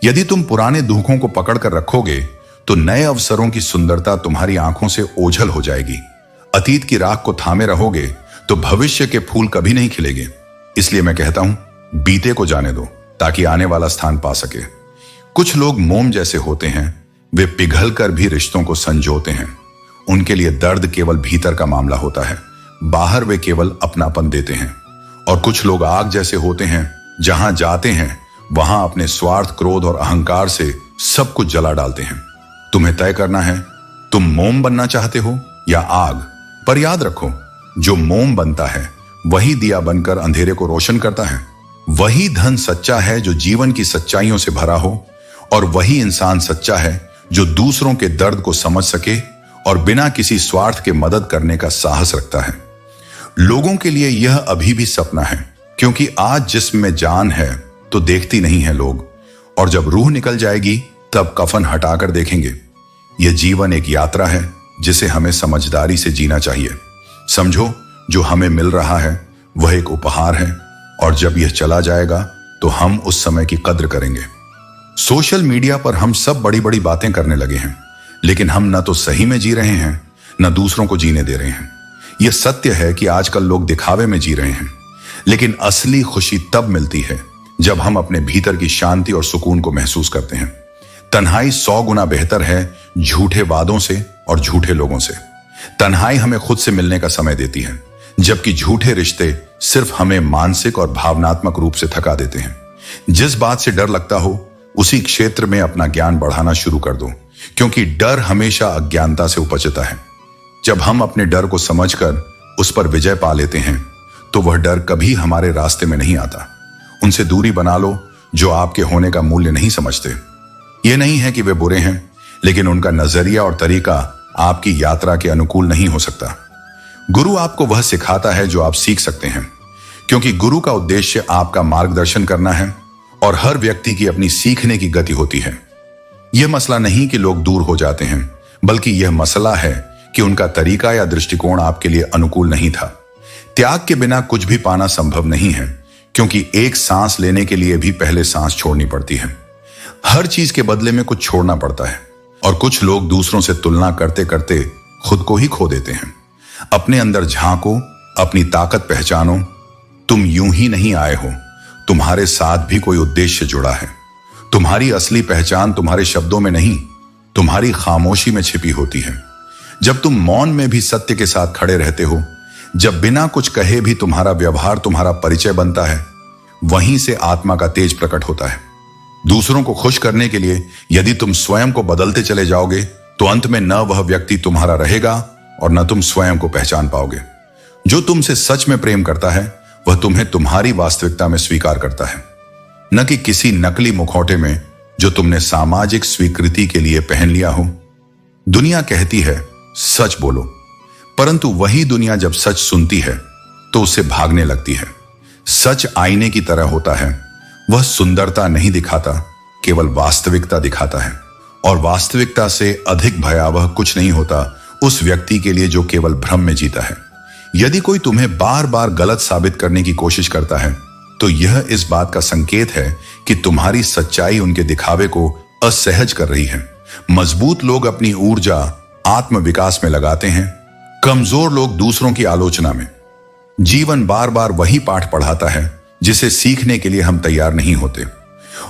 यदि तुम पुराने दुखों को पकड़कर रखोगे तो नए अवसरों की सुंदरता तुम्हारी आंखों से ओझल हो जाएगी। अतीत की राख को थामे रहोगे तो भविष्य के फूल कभी नहीं खिलेंगे। इसलिए मैं कहता हूं, बीते को जाने दो ताकि आने वाला स्थान पा सके। कुछ लोग मोम जैसे होते हैं, वे पिघल कर भी रिश्तों को संजोते हैं। उनके लिए दर्द केवल भीतर का मामला होता है, बाहर वे केवल अपनापन देते हैं। और कुछ लोग आग जैसे होते हैं, जहां जाते हैं वहां अपने स्वार्थ, क्रोध और अहंकार से सब कुछ जला डालते हैं। तुम्हें तय करना है, तुम मोम बनना चाहते हो या आग। पर याद रखो, जो मोम बनता है वही दिया बनकर अंधेरे को रोशन करता है। वही धन सच्चा है जो जीवन की सच्चाइयों से भरा हो, और वही इंसान सच्चा है जो दूसरों के दर्द को समझ सके और बिना किसी स्वार्थ के मदद करने का साहस रखता है। लोगों के लिए यह अभी भी सपना है, क्योंकि आज जिस्म में जान है तो देखती नहीं है लोग, और जब रूह निकल जाएगी तब कफन हटाकर देखेंगे। यह जीवन एक यात्रा है जिसे हमें समझदारी से जीना चाहिए। समझो, जो हमें मिल रहा है वह एक उपहार है, और जब यह चला जाएगा तो हम उस समय की कद्र करेंगे। सोशल मीडिया पर हम सब बड़ी बड़ी बातें करने लगे हैं, लेकिन हम न तो सही में जी रहे हैं न दूसरों को जीने दे रहे हैं। यह सत्य है कि आजकल लोग दिखावे में जी रहे हैं, लेकिन असली खुशी तब मिलती है जब हम अपने भीतर की शांति और सुकून को महसूस करते हैं। तन्हाई 100 गुना बेहतर है झूठे वादों से और झूठे लोगों से। तन्हाई हमें खुद से मिलने का समय देती है, जबकि झूठे रिश्ते सिर्फ हमें मानसिक और भावनात्मक रूप से थका देते हैं। जिस बात से डर लगता हो उसी क्षेत्र में अपना ज्ञान बढ़ाना शुरू कर दो, क्योंकि डर हमेशा अज्ञानता से उपजता है। जब हम अपने डर को समझकर उस पर विजय पा लेते हैं तो वह डर कभी हमारे रास्ते में नहीं आता। उनसे दूरी बना लो जो आपके होने का मूल्य नहीं समझते। यह नहीं है कि वे बुरे हैं, लेकिन उनका नजरिया और तरीका आपकी यात्रा के अनुकूल नहीं हो सकता। गुरु आपको वह सिखाता है जो आप सीख सकते हैं, क्योंकि गुरु का उद्देश्य आपका मार्गदर्शन करना है, और हर व्यक्ति की अपनी सीखने की गति होती है। यह मसला नहीं कि लोग दूर हो जाते हैं, बल्कि यह मसला है कि उनका तरीका या दृष्टिकोण आपके लिए अनुकूल नहीं था। त्याग के बिना कुछ भी पाना संभव नहीं है, क्योंकि एक सांस लेने के लिए भी पहले सांस छोड़नी पड़ती है। हर चीज के बदले में कुछ छोड़ना पड़ता है, और कुछ लोग दूसरों से तुलना करते करते खुद को ही खो देते हैं। अपने अंदर झांको, अपनी ताकत पहचानो। तुम यूं ही नहीं आए हो, तुम्हारे साथ भी कोई उद्देश्य जुड़ा है। तुम्हारी असली पहचान तुम्हारे शब्दों में नहीं, तुम्हारी खामोशी में छिपी होती है। जब तुम मौन में भी सत्य के साथ खड़े रहते हो, जब बिना कुछ कहे भी तुम्हारा व्यवहार तुम्हारा परिचय बनता है, वहीं से आत्मा का तेज प्रकट होता है। दूसरों को खुश करने के लिए यदि तुम स्वयं को बदलते चले जाओगे तो अंत में न वह व्यक्ति तुम्हारा रहेगा और न तुम स्वयं को पहचान पाओगे। जो तुमसे सच में प्रेम करता है वह तुम्हें तुम्हारी वास्तविकता में स्वीकार करता है, न कि किसी नकली मुखौटे में जो तुमने सामाजिक स्वीकृति के लिए पहन लिया हो। दुनिया कहती है सच बोलो, परंतु वही दुनिया जब सच सुनती है तो उसे भागने लगती है। सच आईने की तरह होता है, वह सुंदरता नहीं दिखाता, केवल वास्तविकता दिखाता है। और वास्तविकता से अधिक भयावह कुछ नहीं होता उस व्यक्ति के लिए जो केवल भ्रम में जीता है। यदि कोई तुम्हें बार बार गलत साबित करने की कोशिश करता है तो यह इस बात का संकेत है कि तुम्हारी सच्चाई उनके दिखावे को असहज कर रही है। मजबूत लोग अपनी ऊर्जा आत्म विकास में लगाते हैं, कमजोर लोग दूसरों की आलोचना में। जीवन बार बार वही पाठ पढ़ाता है जिसे सीखने के लिए हम तैयार नहीं होते।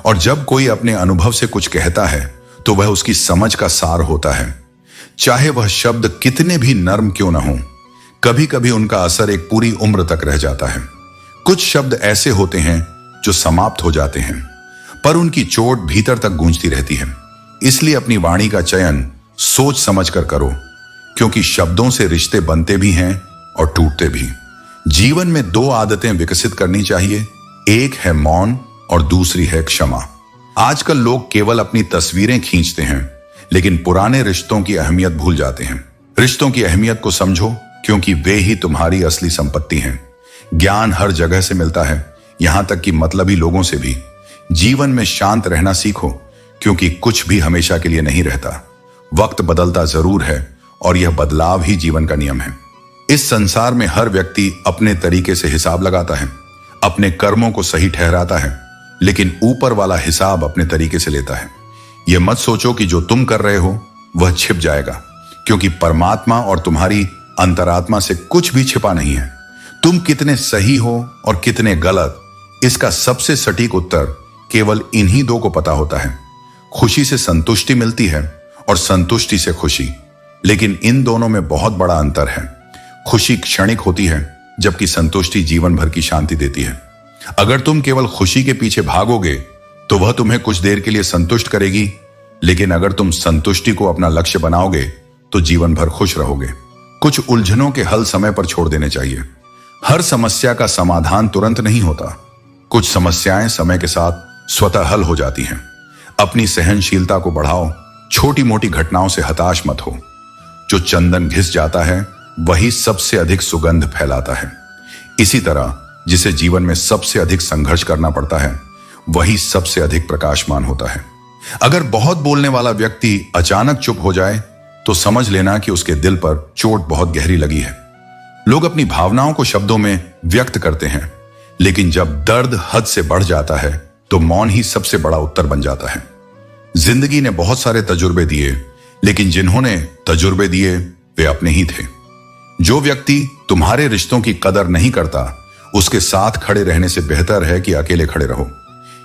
और जब कोई अपने अनुभव से कुछ कहता है तो वह उसकी समझ का सार होता है, चाहे वह शब्द कितने भी नर्म क्यों न हो। कभी कभी उनका असर एक पूरी उम्र तक रह जाता है। कुछ शब्द ऐसे होते हैं जो समाप्त हो जाते हैं, पर उनकी चोट भीतर तक गूंजती रहती है। इसलिए अपनी वाणी का चयन सोच समझ कर करो, क्योंकि शब्दों से रिश्ते बनते भी हैं और टूटते भी। जीवन में 2 आदतें विकसित करनी चाहिए, एक है मौन और दूसरी है क्षमा। आजकल लोग केवल अपनी तस्वीरें खींचते हैं, लेकिन पुराने रिश्तों की अहमियत भूल जाते हैं। रिश्तों की अहमियत को समझो, क्योंकि वे ही तुम्हारी असली संपत्ति हैं। ज्ञान हर जगह से मिलता है, यहां तक कि मतलबी लोगों से भी। जीवन में शांत रहना सीखो, क्योंकि कुछ भी हमेशा के लिए नहीं रहता। वक्त बदलता जरूर है और यह बदलाव ही जीवन का नियम है। इस संसार में हर व्यक्ति अपने तरीके से हिसाब लगाता है, अपने कर्मों को सही ठहराता है, लेकिन ऊपर वाला हिसाब अपने तरीके से लेता है। यह मत सोचो कि जो तुम कर रहे हो वह छिप जाएगा, क्योंकि परमात्मा और तुम्हारी अंतरात्मा से कुछ भी छिपा नहीं है। तुम कितने सही हो और कितने गलत, इसका सबसे सटीक उत्तर केवल इन्हीं दो को पता होता है। खुशी से संतुष्टि मिलती है और संतुष्टि से खुशी, लेकिन इन दोनों में बहुत बड़ा अंतर है। खुशी क्षणिक होती है, जबकि संतुष्टि जीवन भर की शांति देती है। अगर तुम केवल खुशी के पीछे भागोगे तो वह तुम्हें कुछ देर के लिए संतुष्ट करेगी, लेकिन अगर तुम संतुष्टि को अपना लक्ष्य बनाओगे तो जीवन भर खुश रहोगे। कुछ उलझनों के हल समय पर छोड़ देने चाहिए। हर समस्या का समाधान तुरंत नहीं होता। कुछ समस्याएं समय के साथ स्वतः हल हो जाती हैं। अपनी सहनशीलता को बढ़ाओ, छोटी मोटी घटनाओं से हताश मत हो। जो चंदन घिस जाता है वही सबसे अधिक सुगंध फैलाता है। इसी तरह जिसे जीवन में सबसे अधिक संघर्ष करना पड़ता है वही सबसे अधिक प्रकाशमान होता है। अगर बहुत बोलने वाला व्यक्ति अचानक चुप हो जाए तो समझ लेना कि उसके दिल पर चोट बहुत गहरी लगी है। लोग अपनी भावनाओं को शब्दों में व्यक्त करते हैं, लेकिन जब दर्द हद से बढ़ जाता है तो मौन ही सबसे बड़ा उत्तर बन जाता है। जिंदगी ने बहुत सारे तजुर्बे दिए, लेकिन जिन्होंने तजुर्बे दिए वे अपने ही थे। जो व्यक्ति तुम्हारे रिश्तों की कदर नहीं करता, उसके साथ खड़े रहने से बेहतर है कि अकेले खड़े रहो।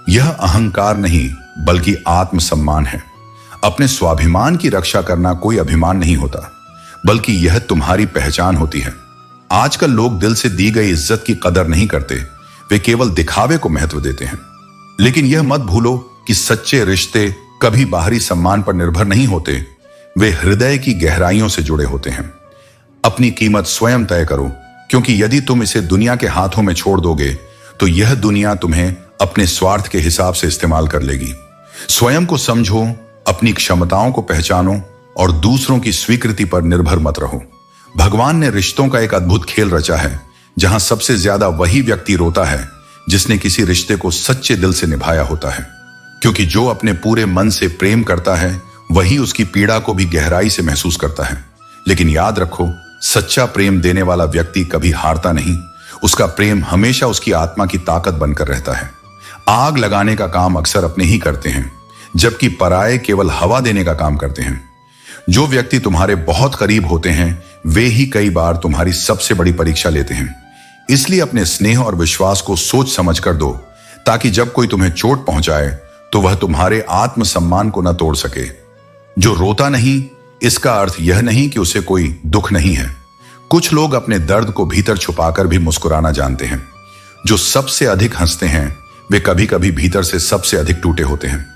यह अहंकार नहीं बल्कि आत्मसम्मान है। अपने स्वाभिमान की रक्षा करना कोई अभिमान नहीं होता, बल्कि यह तुम्हारी पहचान होती है। आजकल लोग दिल से दी गई इज्जत की कदर नहीं करते, वे केवल दिखावे को महत्व देते हैं। लेकिन यह मत भूलो कि सच्चे रिश्ते कभी बाहरी सम्मान पर निर्भर नहीं होते, वे हृदय की गहराइयों से जुड़े होते हैं। अपनी कीमत स्वयं तय करो, क्योंकि यदि तुम इसे दुनिया के हाथों में छोड़ दोगे तो यह दुनिया तुम्हें अपने स्वार्थ के हिसाब से इस्तेमाल कर लेगी। स्वयं को समझो, अपनी क्षमताओं को पहचानो और दूसरों की स्वीकृति पर निर्भर मत रहो। भगवान ने रिश्तों का एक अद्भुत खेल रचा है, जहां सबसे ज्यादा वही व्यक्ति रोता है जिसने किसी रिश्ते को सच्चे दिल से निभाया होता है, क्योंकि जो अपने पूरे मन से प्रेम करता है वही उसकी पीड़ा को भी गहराई से महसूस करता है। लेकिन याद रखो, सच्चा प्रेम देने वाला व्यक्ति कभी हारता नहीं। उसका प्रेम हमेशा उसकी आत्मा की ताकत बनकर रहता है। आग लगाने का काम अक्सर अपने ही करते हैं, जबकि पराये केवल हवा देने का काम करते हैं। जो व्यक्ति तुम्हारे बहुत करीब होते हैं वे ही कई बार तुम्हारी सबसे बड़ी परीक्षा लेते हैं। इसलिए अपने स्नेह और विश्वास को सोच समझ कर दो, ताकि जब कोई तुम्हें चोट पहुंचाए तो वह तुम्हारे आत्मसम्मान को न तोड़ सके। जो रोता नहीं, इसका अर्थ यह नहीं कि उसे कोई दुख नहीं है। कुछ लोग अपने दर्द को भीतर छुपाकर भी मुस्कुराना जानते हैं। जो सबसे अधिक हंसते हैं वे कभी कभी भीतर से सबसे अधिक टूटे होते हैं।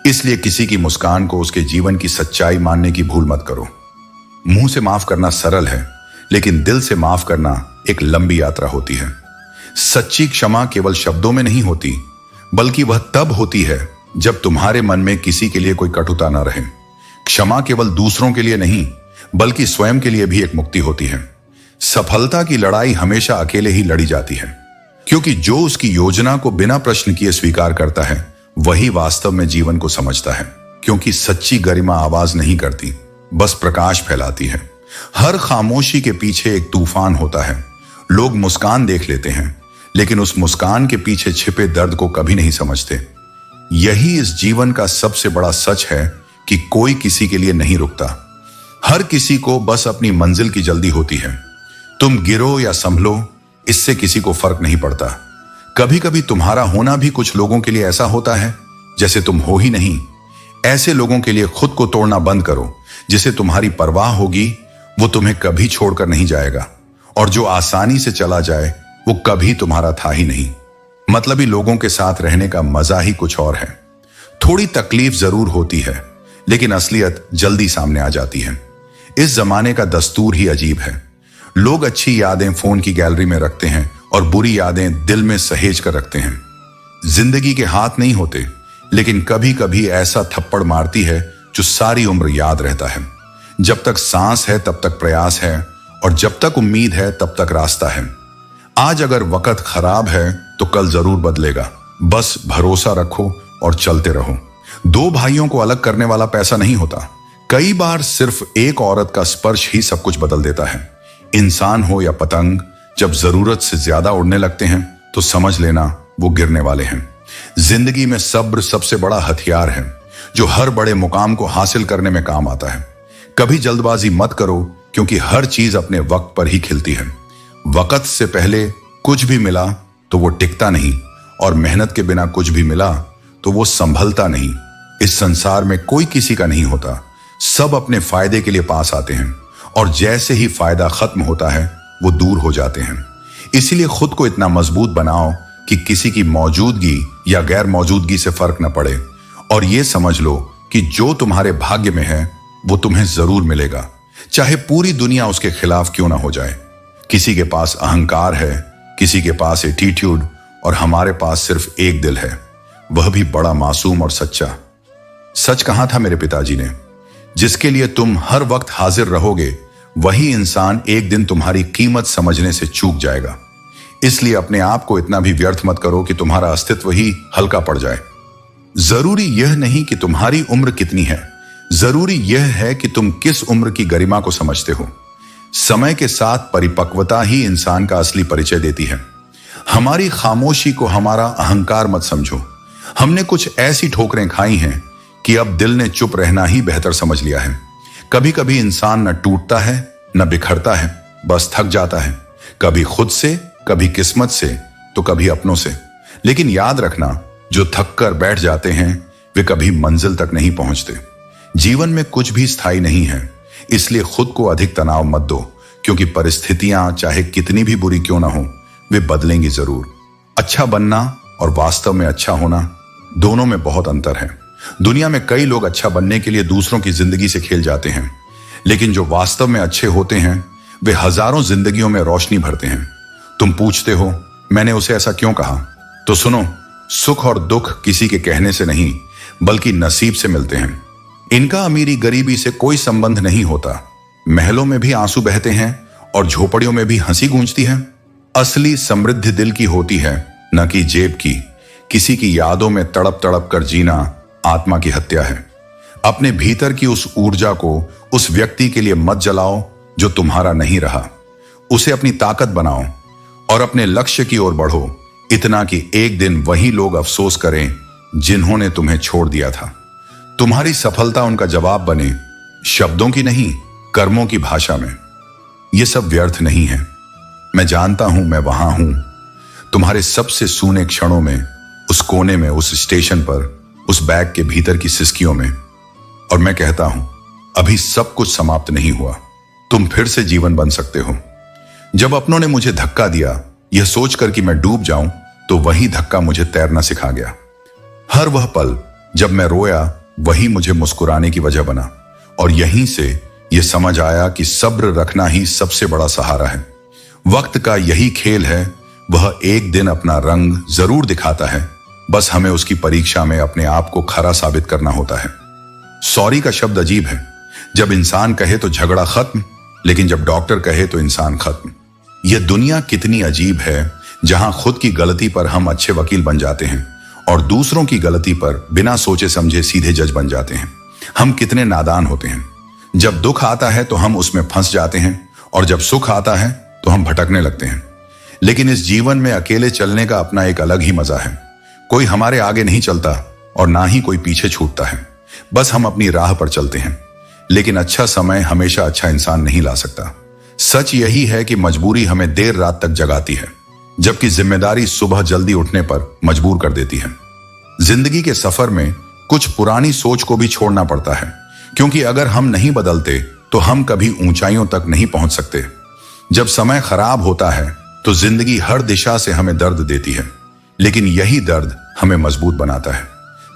इसलिए किसी की मुस्कान को उसके जीवन की सच्चाई मानने की भूल मत करो। मुंह से माफ करना सरल है, लेकिन दिल से माफ करना एक लंबी यात्रा होती है। सच्ची क्षमा केवल शब्दों में नहीं होती, बल्कि वह तब होती है जब तुम्हारे मन में किसी के लिए कोई कटुता न रहे। क्षमा केवल दूसरों के लिए नहीं, बल्कि स्वयं के लिए भी एक मुक्ति होती है। सफलता की लड़ाई हमेशा अकेले ही लड़ी जाती है, क्योंकि जो उसकी योजना को बिना प्रश्न किए स्वीकार करता है वही वास्तव में जीवन को समझता है। क्योंकि सच्ची गरिमा आवाज नहीं करती, बस प्रकाश फैलाती है। हर खामोशी के पीछे एक तूफान होता है। लोग मुस्कान देख लेते हैं, लेकिन उस मुस्कान के पीछे छिपे दर्द को कभी नहीं समझते। यही इस जीवन का सबसे बड़ा सच है कि कोई किसी के लिए नहीं रुकता। हर किसी को बस अपनी मंजिल की जल्दी होती है। तुम गिरो या संभलो, इससे किसी को फर्क नहीं पड़ता। कभी कभी तुम्हारा होना भी कुछ लोगों के लिए ऐसा होता है जैसे तुम हो ही नहीं। ऐसे लोगों के लिए खुद को तोड़ना बंद करो। जिसे तुम्हारी परवाह होगी वो तुम्हें कभी छोड़कर नहीं जाएगा, और जो आसानी से चला जाए वो कभी तुम्हारा था ही नहीं। मतलबी लोगों के साथ रहने का मजा ही कुछ और है। थोड़ी तकलीफ जरूर होती है, लेकिन असलियत जल्दी सामने आ जाती है। इस जमाने का दस्तूर ही अजीब है। लोग अच्छी यादें फोन की गैलरी में रखते हैं और बुरी यादें दिल में सहेज कर रखते हैं। जिंदगी के हाथ नहीं होते, लेकिन कभी कभी ऐसा थप्पड़ मारती है जो सारी उम्र याद रहता है। जब तक सांस है तब तक प्रयास है, और जब तक उम्मीद है तब तक रास्ता है। आज अगर वक्त खराब है तो कल जरूर बदलेगा। बस भरोसा रखो और चलते रहो। दो भाइयों को अलग करने वाला पैसा नहीं होता। कई बार सिर्फ एक औरत का स्पर्श ही सब कुछ बदल देता है। इंसान हो या पतंग, जब जरूरत से ज्यादा उड़ने लगते हैं तो समझ लेना वो गिरने वाले हैं। जिंदगी में सब्र सबसे बड़ा हथियार है जो हर बड़े मुकाम को हासिल करने में काम आता है। कभी जल्दबाजी मत करो, क्योंकि हर चीज अपने वक्त पर ही खिलती है। वक्त से पहले कुछ भी मिला तो वो टिकता नहीं, और मेहनत के बिना कुछ भी मिला तो वो संभलता नहीं। इस संसार में कोई किसी का नहीं होता, सब अपने फायदे के लिए पास आते हैं, और जैसे ही फायदा खत्म होता है वो दूर हो जाते हैं। इसीलिए खुद को इतना मजबूत बनाओ कि किसी की मौजूदगी या गैर मौजूदगी से फर्क न पड़े, और ये समझ लो कि जो तुम्हारे भाग्य में है वो तुम्हें जरूर मिलेगा, चाहे पूरी दुनिया उसके खिलाफ क्यों ना हो जाए। किसी के पास अहंकार है, किसी के पास एटीट्यूड, और हमारे पास सिर्फ एक दिल है, वह भी बड़ा मासूम और सच्चा। सच कहा था मेरे पिताजी ने, जिसके लिए तुम हर वक्त हाजिर रहोगे वही इंसान एक दिन तुम्हारी कीमत समझने से चूक जाएगा। इसलिए अपने आप को इतना भी व्यर्थ मत करो कि तुम्हारा अस्तित्व ही हल्का पड़ जाए। जरूरी यह नहीं कि तुम्हारी उम्र कितनी है, जरूरी यह है कि तुम किस उम्र की गरिमा को समझते हो। समय के साथ परिपक्वता ही इंसान का असली परिचय देती है। हमारी खामोशी को हमारा अहंकार मत समझो। हमने कुछ ऐसी ठोकरें खाई हैं कि अब दिल ने चुप रहना ही बेहतर समझ लिया है। कभी कभी इंसान न टूटता है न बिखरता है, बस थक जाता है, कभी खुद से, कभी किस्मत से, तो कभी अपनों से। लेकिन याद रखना, जो थक कर बैठ जाते हैं वे कभी मंजिल तक नहीं पहुंचते। जीवन में कुछ भी स्थायी नहीं है, इसलिए खुद को अधिक तनाव मत दो, क्योंकि परिस्थितियां चाहे कितनी भी बुरी क्यों ना हो, वे बदलेंगी जरूर। अच्छा बनना और वास्तव में अच्छा होना, दोनों में बहुत अंतर है। दुनिया में कई लोग अच्छा बनने के लिए दूसरों की जिंदगी से खेल जाते हैं, लेकिन जो वास्तव में अच्छे होते हैं वे हजारों जिंदगियों में रोशनी भरते हैं। तुम पूछते हो मैंने उसे ऐसा क्यों कहा, तो सुनो, सुख और दुख किसी के कहने से नहीं बल्कि नसीब से मिलते हैं। इनका अमीरी गरीबी से कोई संबंध नहीं होता। महलों में भी आंसू बहते हैं और झोपड़ियों में भी हंसी गूंजती है। असली समृद्धि दिल की होती है, न कि जेब की। किसी की यादों में तड़प तड़प कर जीना आत्मा की हत्या है। अपने भीतर की उस ऊर्जा को उस व्यक्ति के लिए मत जलाओ जो तुम्हारा नहीं रहा। उसे अपनी ताकत बनाओ और अपने लक्ष्य की ओर बढ़ो, इतना कि एक दिन वही लोग अफसोस करें जिन्होंने तुम्हें छोड़ दिया था। तुम्हारी सफलता उनका जवाब बने, शब्दों की नहीं, कर्मों की भाषा में। यह सब व्यर्थ नहीं है। मैं जानता हूं, मैं वहां हूं, तुम्हारे सबसे सूने क्षणों में, उस कोने में, उस स्टेशन पर, उस बैग के भीतर की सिसकियों में। और मैं कहता हूं, अभी सब कुछ समाप्त नहीं हुआ। तुम फिर से जीवन बन सकते हो। जब अपनों ने मुझे धक्का दिया, यह सोचकर कि मैं डूब जाऊं, तो वही धक्का मुझे तैरना सिखा गया। हर वह पल जब मैं रोया, वही मुझे मुस्कुराने की वजह बना। और यहीं से यह समझ आया कि सब्र रखना ही सबसे बड़ा सहारा है। वक्त का यही खेल है, वह एक दिन अपना रंग जरूर दिखाता है, बस हमें उसकी परीक्षा में अपने आप को खरा साबित करना होता है। सॉरी का शब्द अजीब है। जब इंसान कहे तो झगड़ा खत्म, लेकिन जब डॉक्टर कहे तो इंसान खत्म। यह दुनिया कितनी अजीब है, जहां खुद की गलती पर हम अच्छे वकील बन जाते हैं और दूसरों की गलती पर बिना सोचे समझे सीधे जज बन जाते हैं। हम कितने नादान होते हैं। जब दुख आता है तो हम उसमें फंस जाते हैं, और जब सुख आता है तो हम भटकने लगते हैं। लेकिन इस जीवन में अकेले चलने का अपना एक अलग ही मजा है। कोई हमारे आगे नहीं चलता और ना ही कोई पीछे छूटता है, बस हम अपनी राह पर चलते हैं। लेकिन अच्छा समय हमेशा अच्छा इंसान नहीं ला सकता। सच यही है कि मजबूरी हमें देर रात तक जगाती है, जबकि जिम्मेदारी सुबह जल्दी उठने पर मजबूर कर देती है। जिंदगी के सफर में कुछ पुरानी सोच को भी छोड़ना पड़ता है, क्योंकि अगर हम नहीं बदलते तो हम कभी ऊंचाइयों तक नहीं पहुंच सकते। जब समय खराब होता है तो जिंदगी हर दिशा से हमें दर्द देती है, लेकिन यही दर्द हमें मजबूत बनाता है।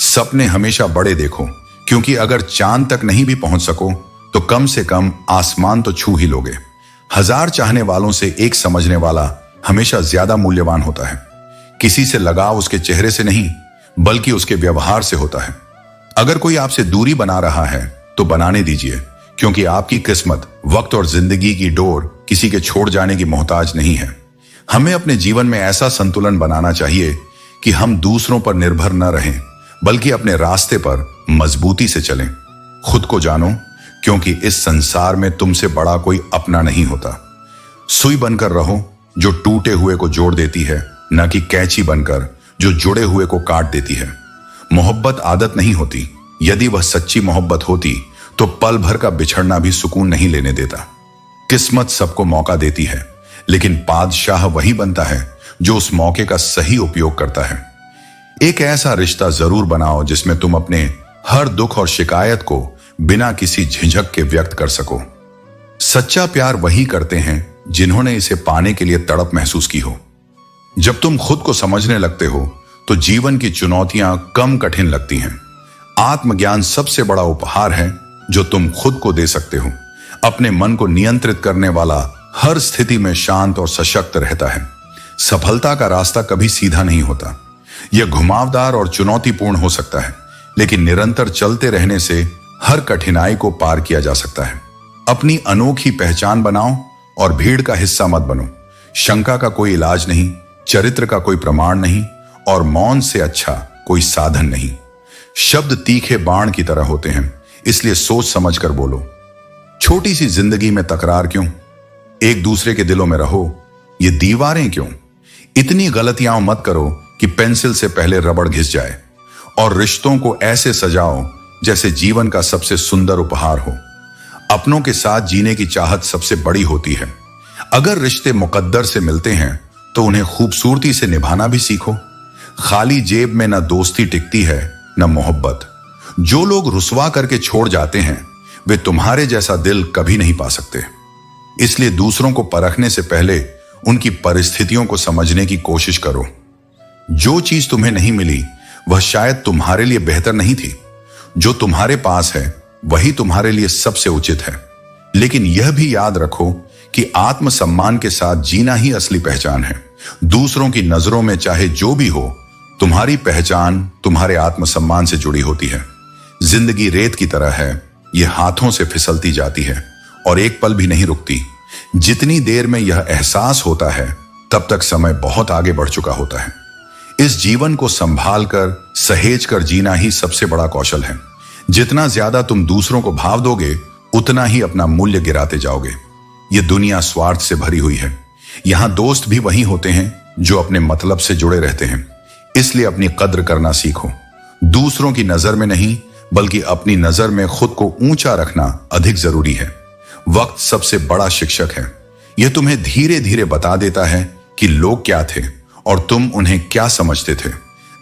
सपने हमेशा बड़े देखो, क्योंकि अगर चांद तक नहीं भी पहुंच सको तो कम से कम आसमान तो छू ही लोगे। 1000 चाहने वालों से एक समझने वाला हमेशा ज्यादा मूल्यवान होता है। किसी से लगाव उसके चेहरे से नहीं बल्कि उसके व्यवहार से होता है। अगर कोई आपसे दूरी बना रहा है तो बनाने दीजिए, क्योंकि आपकी किस्मत, वक्त और जिंदगी की डोर किसी के छोड़ जाने की मोहताज नहीं है। हमें अपने जीवन में ऐसा संतुलन बनाना चाहिए कि हम दूसरों पर निर्भर न रहें, बल्कि अपने रास्ते पर मजबूती से चलें। खुद को जानो, क्योंकि इस संसार में तुमसे बड़ा कोई अपना नहीं होता। सुई बनकर रहो जो टूटे हुए को जोड़ देती है, न कि कैंची बनकर जो जुड़े हुए को काट देती है। मोहब्बत आदत नहीं होती। यदि वह सच्ची मोहब्बत होती तो पल भर का बिछड़ना भी सुकून नहीं लेने देता। किस्मत सबको मौका देती है, लेकिन बादशाह वही बनता है जो उस मौके का सही उपयोग करता है। एक ऐसा रिश्ता जरूर बनाओ जिसमें तुम अपने हर दुख और शिकायत को बिना किसी झिझक के व्यक्त कर सको। सच्चा प्यार वही करते हैं जिन्होंने इसे पाने के लिए तड़प महसूस की हो। जब तुम खुद को समझने लगते हो तो जीवन की चुनौतियां कम कठिन लगती हैं। आत्मज्ञान सबसे बड़ा उपहार है जो तुम खुद को दे सकते हो। अपने मन को नियंत्रित करने वाला हर स्थिति में शांत और सशक्त रहता है। सफलता का रास्ता कभी सीधा नहीं होता। यह घुमावदार और चुनौतीपूर्ण हो सकता है, लेकिन निरंतर चलते रहने से हर कठिनाई को पार किया जा सकता है। अपनी अनोखी पहचान बनाओ और भीड़ का हिस्सा मत बनो। शंका का कोई इलाज नहीं, चरित्र का कोई प्रमाण नहीं, और मौन से अच्छा कोई साधन नहीं। शब्द तीखे बाण की तरह होते हैं, इसलिए सोच समझकर बोलो। छोटी सी जिंदगी में तकरार क्यों? एक दूसरे के दिलों में रहो। ये दीवारें क्यों? इतनी गलतियां मत करो कि पेंसिल से पहले रबड़ घिस जाए। और रिश्तों को ऐसे सजाओ जैसे जीवन का सबसे सुंदर उपहार हो। अपनों के साथ जीने की चाहत सबसे बड़ी होती है। अगर रिश्ते मुकद्दर से मिलते हैं तो उन्हें खूबसूरती से निभाना भी सीखो। खाली जेब में न दोस्ती टिकती है न मोहब्बत। जो लोग रुसवा करके छोड़ जाते हैं वे तुम्हारे जैसा दिल कभी नहीं पा सकते। इसलिए दूसरों को परखने से पहले उनकी परिस्थितियों को समझने की कोशिश करो। जो चीज तुम्हें नहीं मिली वह शायद तुम्हारे लिए बेहतर नहीं थी। जो तुम्हारे पास है वही तुम्हारे लिए सबसे उचित है। लेकिन यह भी याद रखो कि आत्मसम्मान के साथ जीना ही असली पहचान है। दूसरों की नजरों में चाहे जो भी हो, तुम्हारी पहचान तुम्हारे आत्मसम्मान से जुड़ी होती है। जिंदगी रेत की तरह है, यह हाथों से फिसलती जाती है और एक पल भी नहीं रुकती। जितनी देर में यह एहसास होता है तब तक समय बहुत आगे बढ़ चुका होता है। इस जीवन को संभाल कर सहेज कर जीना ही सबसे बड़ा कौशल है। जितना ज्यादा तुम दूसरों को भाव दोगे उतना ही अपना मूल्य गिराते जाओगे। यह दुनिया स्वार्थ से भरी हुई है। यहां दोस्त भी वही होते हैं जो अपने मतलब से जुड़े रहते हैं। इसलिए अपनी कद्र करना सीखो। दूसरों की नजर में नहीं बल्कि अपनी नजर में खुद को ऊंचा रखना अधिक जरूरी है। वक्त सबसे बड़ा शिक्षक है। यह तुम्हें धीरे धीरे बता देता है कि लोग क्या थे और तुम उन्हें क्या समझते थे।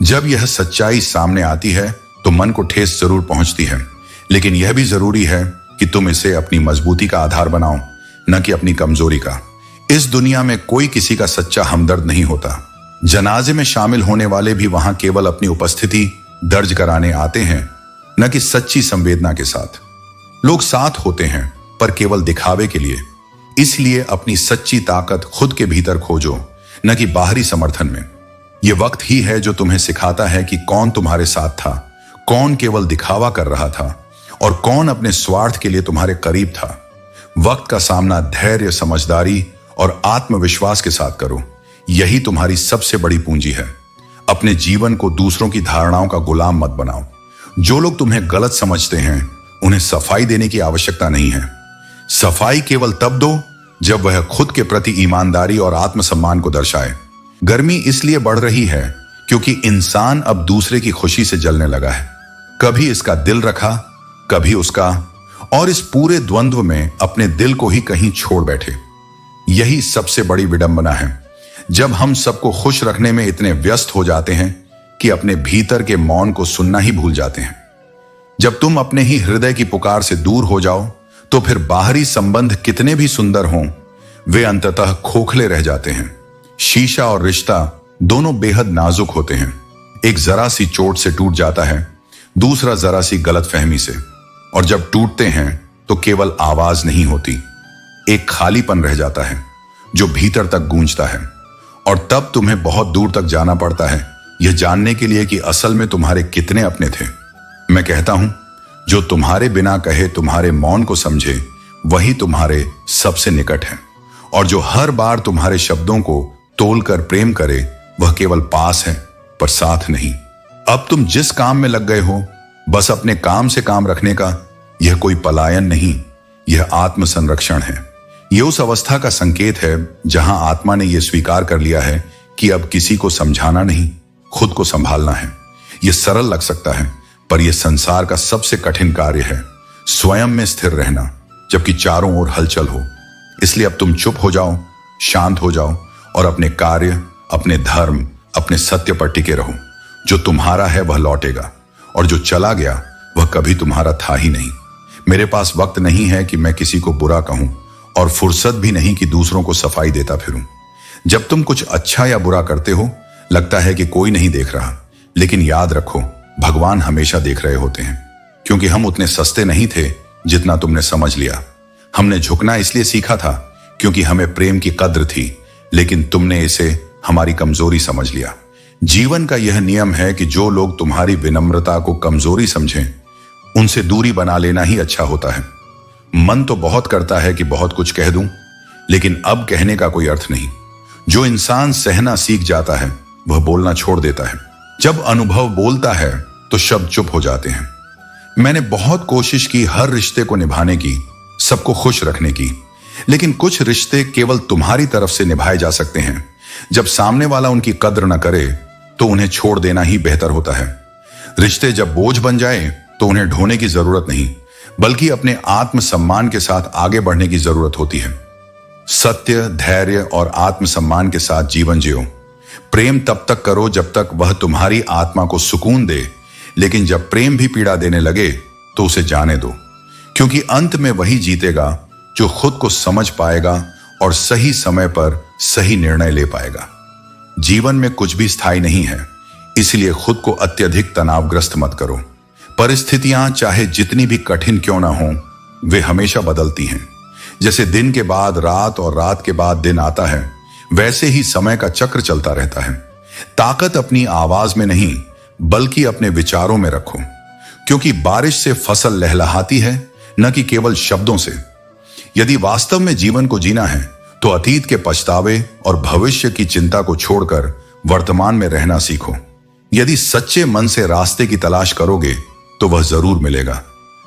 जब यह सच्चाई सामने आती है तो मन को ठेस जरूर पहुंचती है, लेकिन यह भी जरूरी है कि तुम इसे अपनी मजबूती का आधार बनाओ, न कि अपनी कमजोरी का। इस दुनिया में कोई किसी का सच्चा हमदर्द नहीं होता। जनाजे में शामिल होने वाले भी वहां केवल अपनी उपस्थिति दर्ज कराने आते हैं, न कि सच्ची संवेदना के साथ। लोग साथ होते हैं पर केवल दिखावे के लिए। इसलिए अपनी सच्ची ताकत खुद के भीतर खोजो, न कि बाहरी समर्थन में। यह वक्त ही है जो तुम्हें सिखाता है कि कौन तुम्हारे साथ था, कौन केवल दिखावा कर रहा था और कौन अपने स्वार्थ के लिए तुम्हारे करीब था। वक्त का सामना धैर्य, समझदारी और आत्मविश्वास के साथ करो। यही तुम्हारी सबसे बड़ी पूंजी है। अपने जीवन को दूसरों की धारणाओं का गुलाम मत बनाओ। जो लोग तुम्हें गलत समझते हैं उन्हें सफाई देने की आवश्यकता नहीं है। सफाई केवल तब दो जब वह खुद के प्रति ईमानदारी और आत्मसम्मान को दर्शाए। गर्मी इसलिए बढ़ रही है क्योंकि इंसान अब दूसरे की खुशी से जलने लगा है। कभी इसका दिल रखा, कभी उसका, और इस पूरे द्वंद्व में अपने दिल को ही कहीं छोड़ बैठे। यही सबसे बड़ी विडंबना है, जब हम सबको खुश रखने में इतने व्यस्त हो जाते हैं कि अपने भीतर के मौन को सुनना ही भूल जाते हैं। जब तुम अपने ही हृदय की पुकार से दूर हो जाओ तो फिर बाहरी संबंध कितने भी सुंदर हों, वे अंततः खोखले रह जाते हैं। शीशा और रिश्ता दोनों बेहद नाजुक होते हैं। एक जरा सी चोट से टूट जाता है, दूसरा जरा सी गलतफहमी से। और जब टूटते हैं तो केवल आवाज नहीं होती, एक खालीपन रह जाता है जो भीतर तक गूंजता है। और तब तुम्हें बहुत दूर तक जाना पड़ता है यह जानने के लिए कि असल में तुम्हारे कितने अपने थे। मैं कहता हूं, जो तुम्हारे बिना कहे तुम्हारे मौन को समझे वही तुम्हारे सबसे निकट है। और जो हर बार तुम्हारे शब्दों को तोलकर प्रेम करे वह केवल पास है पर साथ नहीं। अब तुम जिस काम में लग गए हो, बस अपने काम से काम रखने का, यह कोई पलायन नहीं, यह आत्मसंरक्षण है। यह उस अवस्था का संकेत है जहां आत्मा ने यह स्वीकार कर लिया है कि अब किसी को समझाना नहीं, खुद को संभालना है। यह सरल लग सकता है, पर यह संसार का सबसे कठिन कार्य है, स्वयं में स्थिर रहना जबकि चारों ओर हलचल हो। इसलिए अब तुम चुप हो जाओ, शांत हो जाओ और अपने कार्य, अपने धर्म, अपने सत्य पर टिके रहो। जो तुम्हारा है वह लौटेगा और जो चला गया वह कभी तुम्हारा था ही नहीं। मेरे पास वक्त नहीं है कि मैं किसी को बुरा कहूं और फुर्सत भी नहीं कि दूसरों को सफाई देता फिरूं। जब तुम कुछ अच्छा या बुरा करते हो, लगता है कि कोई नहीं देख रहा, लेकिन याद रखो, भगवान हमेशा देख रहे होते हैं। क्योंकि हम उतने सस्ते नहीं थे जितना तुमने समझ लिया। हमने झुकना इसलिए सीखा था क्योंकि हमें प्रेम की कद्र थी, लेकिन तुमने इसे हमारी कमजोरी समझ लिया। जीवन का यह नियम है कि जो लोग तुम्हारी विनम्रता को कमजोरी समझें, उनसे दूरी बना लेना ही अच्छा होता है। मन तो बहुत करता है कि बहुत कुछ कह दूं, लेकिन अब कहने का कोई अर्थ नहीं। जो इंसान सहना सीख जाता है वह बोलना छोड़ देता है। जब अनुभव बोलता है तो शब्द चुप हो जाते हैं। मैंने बहुत कोशिश की हर रिश्ते को निभाने की, सबको खुश रखने की, लेकिन कुछ रिश्ते केवल तुम्हारी तरफ से निभाए जा सकते हैं। जब सामने वाला उनकी कद्र न करे तो उन्हें छोड़ देना ही बेहतर होता है। रिश्ते जब बोझ बन जाए तो उन्हें ढोने की जरूरत नहीं, बल्कि अपने आत्मसम्मान के साथ आगे बढ़ने की जरूरत होती है। सत्य, धैर्य और आत्मसम्मान के साथ जीवन जियो। प्रेम तब तक करो जब तक वह तुम्हारी आत्मा को सुकून दे, लेकिन जब प्रेम भी पीड़ा देने लगे तो उसे जाने दो, क्योंकि अंत में वही जीतेगा जो खुद को समझ पाएगा और सही समय पर सही निर्णय ले पाएगा। जीवन में कुछ भी स्थायी नहीं है, इसलिए खुद को अत्यधिक तनावग्रस्त मत करो। परिस्थितियां चाहे जितनी भी कठिन क्यों ना हो, वे हमेशा बदलती हैं। जैसे दिन के बाद रात और रात के बाद दिन आता है, वैसे ही समय का चक्र चलता रहता है। ताकत अपनी आवाज में नहीं, बल्कि अपने विचारों में रखो, क्योंकि बारिश से फसल लहलहाती है, न कि केवल शब्दों से। यदि वास्तव में जीवन को जीना है तो अतीत के पछतावे और भविष्य की चिंता को छोड़कर वर्तमान में रहना सीखो। यदि सच्चे मन से रास्ते की तलाश करोगे तो वह जरूर मिलेगा,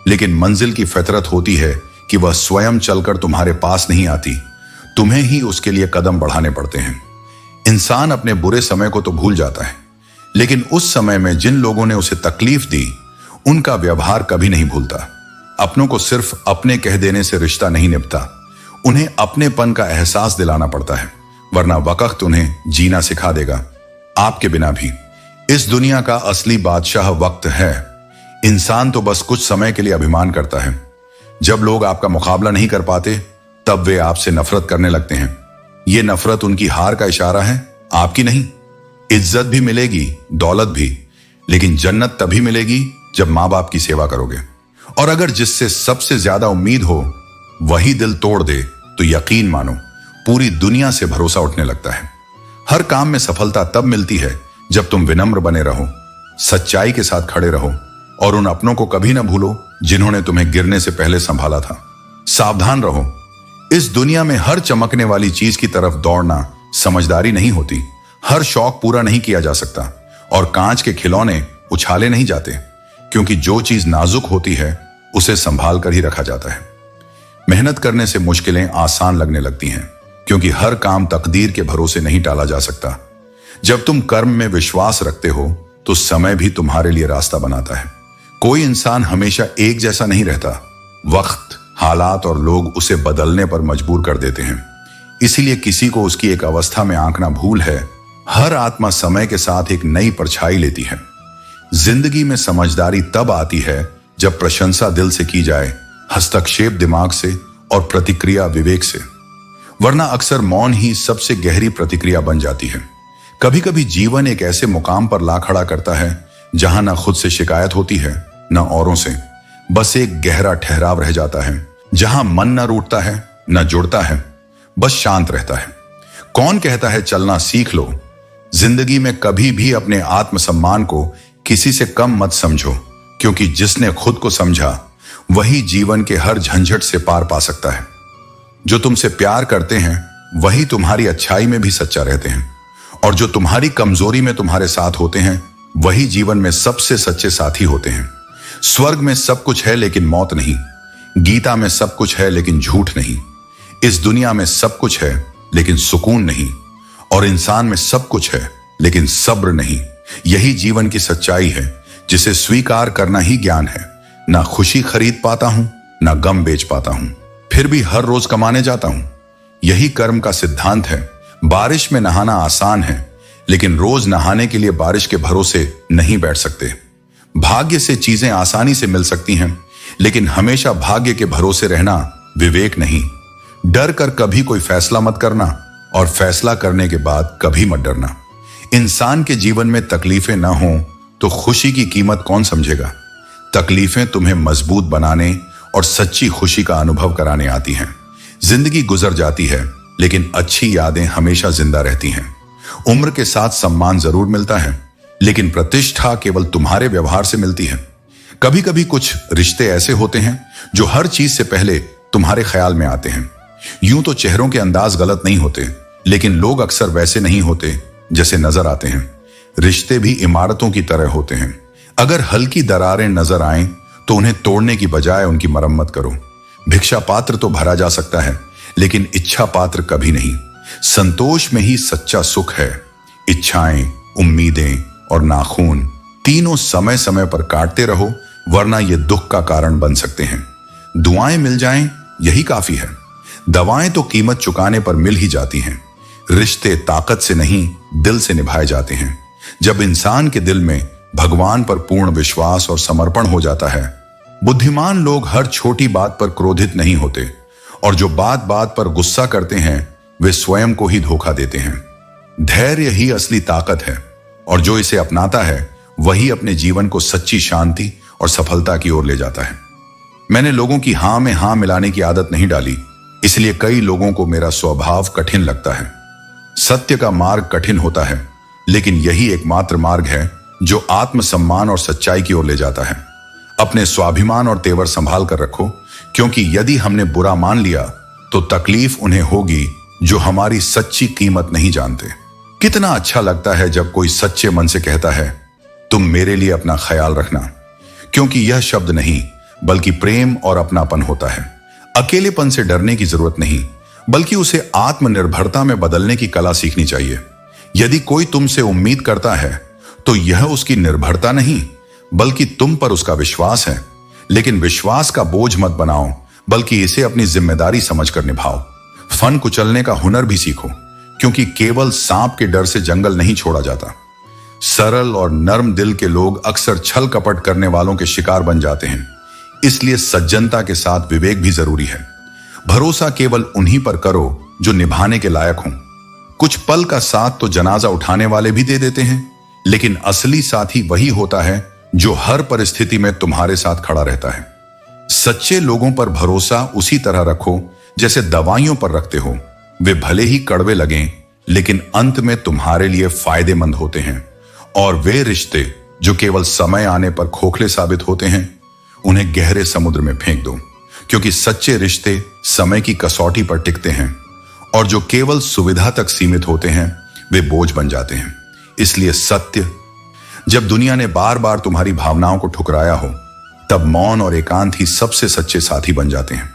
लेकिन मंजिल की फितरत होती है कि वह स्वयं चलकर तुम्हारे पास नहीं आती, तुम्हें ही उसके लिए कदम बढ़ाने पड़ते हैं। इंसान अपने बुरे समय को तो भूल जाता है, लेकिन उस समय में जिन लोगों ने उसे तकलीफ दी, उनका व्यवहार कभी नहीं भूलता। अपनों को सिर्फ अपने कह देने से रिश्ता नहीं निभता, उन्हें अपनेपन का एहसास दिलाना पड़ता है, वरना वक्त उन्हें जीना सिखा देगा, आपके बिना भी। इस दुनिया का असली बादशाह वक्त है। इंसान तो बस कुछ समय के लिए अभिमान करता है। जब लोग आपका मुकाबला नहीं कर पाते, तब वे आपसे नफरत करने लगते हैं। ये नफरत उनकी हार का इशारा है, आपकी नहीं। इज्जत भी मिलेगी, दौलत भी, लेकिन जन्नत तभी मिलेगी जब माँ बाप की सेवा करोगे। और अगर जिससे सबसे ज्यादा उम्मीद हो वही दिल तोड़ दे, तो यकीन मानो पूरी दुनिया से भरोसा उठने लगता है। हर काम में सफलता तब मिलती है जब तुम विनम्र बने रहो, सच्चाई के साथ खड़े रहो और उन अपनों को कभी ना भूलो जिन्होंने तुम्हें गिरने से पहले संभाला था। सावधान रहो, इस दुनिया में हर चमकने वाली चीज की तरफ दौड़ना समझदारी नहीं होती। हर शौक पूरा नहीं किया जा सकता और कांच के खिलौने उछाले नहीं जाते, क्योंकि जो चीज नाजुक होती है उसे संभाल कर ही रखा जाता है। मेहनत करने से मुश्किलें आसान लगने लगती हैं, क्योंकि हर काम तकदीर के भरोसे नहीं टाला जा सकता। जब तुम कर्म में विश्वास रखते हो तो समय भी तुम्हारे लिए रास्ता बनाता है। कोई इंसान हमेशा एक जैसा नहीं रहता। वक्त, हालात और लोग उसे बदलने पर मजबूर कर देते हैं। इसीलिए किसी को उसकी एक अवस्था में आंकना भूल है। हर आत्मा समय के साथ एक नई परछाई लेती है। जिंदगी में समझदारी तब आती है जब प्रशंसा दिल से की जाए, हस्तक्षेप दिमाग से और प्रतिक्रिया विवेक से, वरना अक्सर मौन ही सबसे गहरी प्रतिक्रिया बन जाती है। कभी कभी जीवन एक ऐसे मुकाम पर ला खड़ा करता है जहां ना खुद से शिकायत होती है, ना औरों से। बस एक गहरा ठहराव रह जाता है, जहां मन ना रूठता है, ना जुड़ता है, बस शांत रहता है। कौन कहता है चलना सीख लो? जिंदगी में कभी भी अपने आत्मसम्मान को किसी से कम मत समझो, क्योंकि जिसने खुद को समझा वही जीवन के हर झंझट से पार पा सकता है। जो तुमसे प्यार करते हैं वही तुम्हारी अच्छाई में भी सच्चा रहते हैं, और जो तुम्हारी कमजोरी में तुम्हारे साथ होते हैं वही जीवन में सबसे सच्चे साथी होते हैं। स्वर्ग में सब कुछ है लेकिन मौत नहीं, गीता में सब कुछ है लेकिन झूठ नहीं, इस दुनिया में सब कुछ है लेकिन सुकून नहीं, और इंसान में सब कुछ है लेकिन सब्र नहीं। यही जीवन की सच्चाई है, जिसे स्वीकार करना ही ज्ञान है। ना खुशी खरीद पाता हूं, ना गम बेच पाता हूं, फिर भी हर रोज कमाने जाता हूं। यही कर्म का सिद्धांत है। बारिश में नहाना आसान है, लेकिन रोज नहाने के लिए बारिश के भरोसे नहीं बैठ सकते। भाग्य से चीजें आसानी से मिल सकती हैं, लेकिन हमेशा भाग्य के भरोसे रहना विवेक नहीं। डर कर कभी कोई फैसला मत करना, और फैसला करने के बाद कभी मत डरना। इंसान के जीवन में तकलीफें ना हो तो खुशी की कीमत कौन समझेगा। तकलीफें तुम्हें मजबूत बनाने और सच्ची खुशी का अनुभव कराने आती हैं। जिंदगी गुजर जाती है, लेकिन अच्छी यादें हमेशा जिंदा रहती हैं। उम्र के साथ सम्मान जरूर मिलता है, लेकिन प्रतिष्ठा केवल तुम्हारे व्यवहार से मिलती है। कभी कभी कुछ रिश्ते ऐसे होते हैं जो हर चीज से पहले तुम्हारे ख्याल में आते हैं। यूं तो चेहरों के अंदाज गलत नहीं होते, लेकिन लोग अक्सर वैसे नहीं होते जैसे नजर आते हैं। रिश्ते भी इमारतों की तरह होते हैं। अगर हल्की दरारें नजर आएं तो उन्हें तोड़ने की बजाय उनकी मरम्मत करो। भिक्षा पात्र तो भरा जा सकता है, लेकिन इच्छा पात्र कभी नहीं। संतोष में ही सच्चा सुख है। इच्छाएं, उम्मीदें और नाखून तीनों समय समय पर काटते रहो, वरना ये दुख का कारण बन सकते हैं। दुआएं मिल जाएं यही काफी है। दवाएं तो कीमत चुकाने पर मिल ही जाती हैं। रिश्ते ताकत से नहीं, दिल से निभाए जाते हैं। जब इंसान के दिल में भगवान पर पूर्ण विश्वास और समर्पण हो जाता है। बुद्धिमान लोग हर छोटी बात पर क्रोधित नहीं होते, और जो बात बात पर गुस्सा करते हैं वे स्वयं को ही धोखा देते हैं। धैर्य ही असली ताकत है, और जो इसे अपनाता है वही अपने जीवन को सच्ची शांति और सफलता की ओर ले जाता है। मैंने लोगों की हां में हां मिलाने की आदत नहीं डाली, इसलिए कई लोगों को मेरा स्वभाव कठिन लगता है। सत्य का मार्ग कठिन होता है, लेकिन यही एकमात्र मार्ग है जो आत्मसम्मान और सच्चाई की ओर ले जाता है। अपने स्वाभिमान और तेवर संभाल कर रखो, क्योंकि यदि हमने बुरा मान लिया तो तकलीफ उन्हें होगी जो हमारी सच्ची कीमत नहीं जानते। कितना अच्छा लगता है जब कोई सच्चे मन से कहता है, तुम मेरे लिए अपना ख्याल रखना, क्योंकि यह शब्द नहीं बल्कि प्रेम और अपनापन होता है। अकेलेपन से डरने की जरूरत नहीं, बल्कि उसे आत्मनिर्भरता में बदलने की कला सीखनी चाहिए। यदि कोई तुमसे उम्मीद करता है तो यह उसकी निर्भरता नहीं, बल्कि तुम पर उसका विश्वास है। लेकिन विश्वास का बोझ मत बनाओ, बल्कि इसे अपनी जिम्मेदारी समझकर निभाओ। फन कुचलने का हुनर भी सीखो, क्योंकि केवल सांप के डर से जंगल नहीं छोड़ा जाता। सरल और नर्म दिल के लोग अक्सर छल कपट करने वालों के शिकार बन जाते हैं। इसलिए सज्जनता के साथ विवेक भी जरूरी है। भरोसा केवल उन्हीं पर करो जो निभाने के लायक हों। कुछ पल का साथ तो जनाजा उठाने वाले भी दे देते हैं, लेकिन असली साथी वही होता है जो हर परिस्थिति में तुम्हारे साथ खड़ा रहता है। सच्चे लोगों पर भरोसा उसी तरह रखो जैसे दवाइयों पर रखते हो। वे भले ही कड़वे लगें, लेकिन अंत में तुम्हारे लिए फायदेमंद होते हैं। और वे रिश्ते जो केवल समय आने पर खोखले साबित होते हैं, उन्हें गहरे समुद्र में फेंक दो, क्योंकि सच्चे रिश्ते समय की कसौटी पर टिकते हैं, और जो केवल सुविधा तक सीमित होते हैं वे बोझ बन जाते हैं। इसलिए सत्य, जब दुनिया ने बार बार तुम्हारी भावनाओं को ठुकराया हो, तब मौन और एकांत ही सबसे सच्चे साथी बन जाते हैं।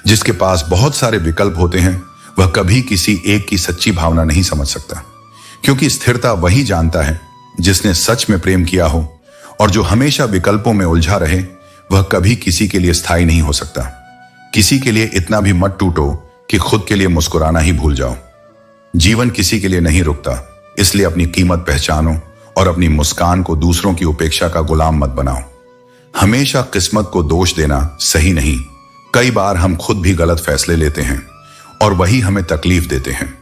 जिसके पास बहुत सारे विकल्प होते हैं वह कभी किसी एक की सच्ची भावना नहीं समझ सकता, क्योंकि स्थिरता वही जानता है जिसने सच में प्रेम किया हो, और जो हमेशा विकल्पों में उलझा रहे वह कभी किसी के लिए स्थायी नहीं हो सकता। किसी के लिए इतना भी मत टूटो कि खुद के लिए मुस्कुराना ही भूल जाओ। जीवन किसी के लिए नहीं रुकता, इसलिए अपनी कीमत पहचानो और अपनी मुस्कान को दूसरों की उपेक्षा का गुलाम मत बनाओ। हमेशा किस्मत को दोष देना सही नहीं। कई बार हम खुद भी गलत फैसले लेते हैं और वही हमें तकलीफ देते हैं।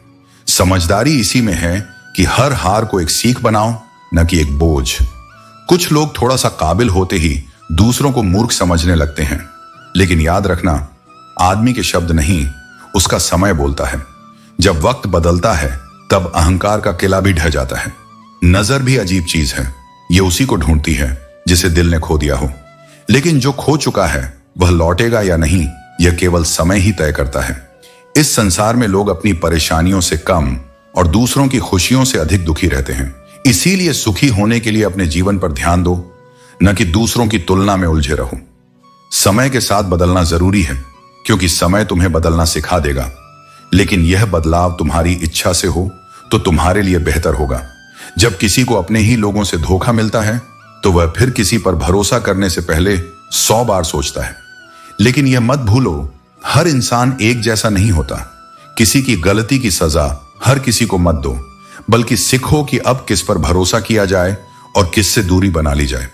समझदारी इसी में है कि हर हार को एक सीख बनाओ, न कि एक बोझ। कुछ लोग थोड़ा सा काबिल होते ही दूसरों को मूर्ख समझने लगते हैं, लेकिन याद रखना, आदमी के शब्द नहीं, उसका समय बोलता है। जब वक्त बदलता है तब अहंकार का किला भी ढह जाता है। नजर भी अजीब चीज है, ये उसी को ढूंढती है जिसे दिल ने खो दिया हो। लेकिन जो खो चुका है वह लौटेगा या नहीं, यह केवल समय ही तय करता है। इस संसार में लोग अपनी परेशानियों से कम और दूसरों की खुशियों से अधिक दुखी रहते हैं। इसीलिए सुखी होने के लिए अपने जीवन पर ध्यान दो, न कि दूसरों की तुलना में उलझे रहो। समय के साथ बदलना जरूरी है, क्योंकि समय तुम्हें बदलना सिखा देगा। लेकिन यह बदलाव तुम्हारी इच्छा से हो तो तुम्हारे लिए बेहतर होगा। जब किसी को अपने ही लोगों से धोखा मिलता है तो वह फिर किसी पर भरोसा करने से पहले 100 बार सोचता है। लेकिन यह मत भूलो, हर इंसान एक जैसा नहीं होता। किसी की गलती की सजा हर किसी को मत दो, बल्कि सीखो कि अब किस पर भरोसा किया जाए और किससे दूरी बना ली जाए।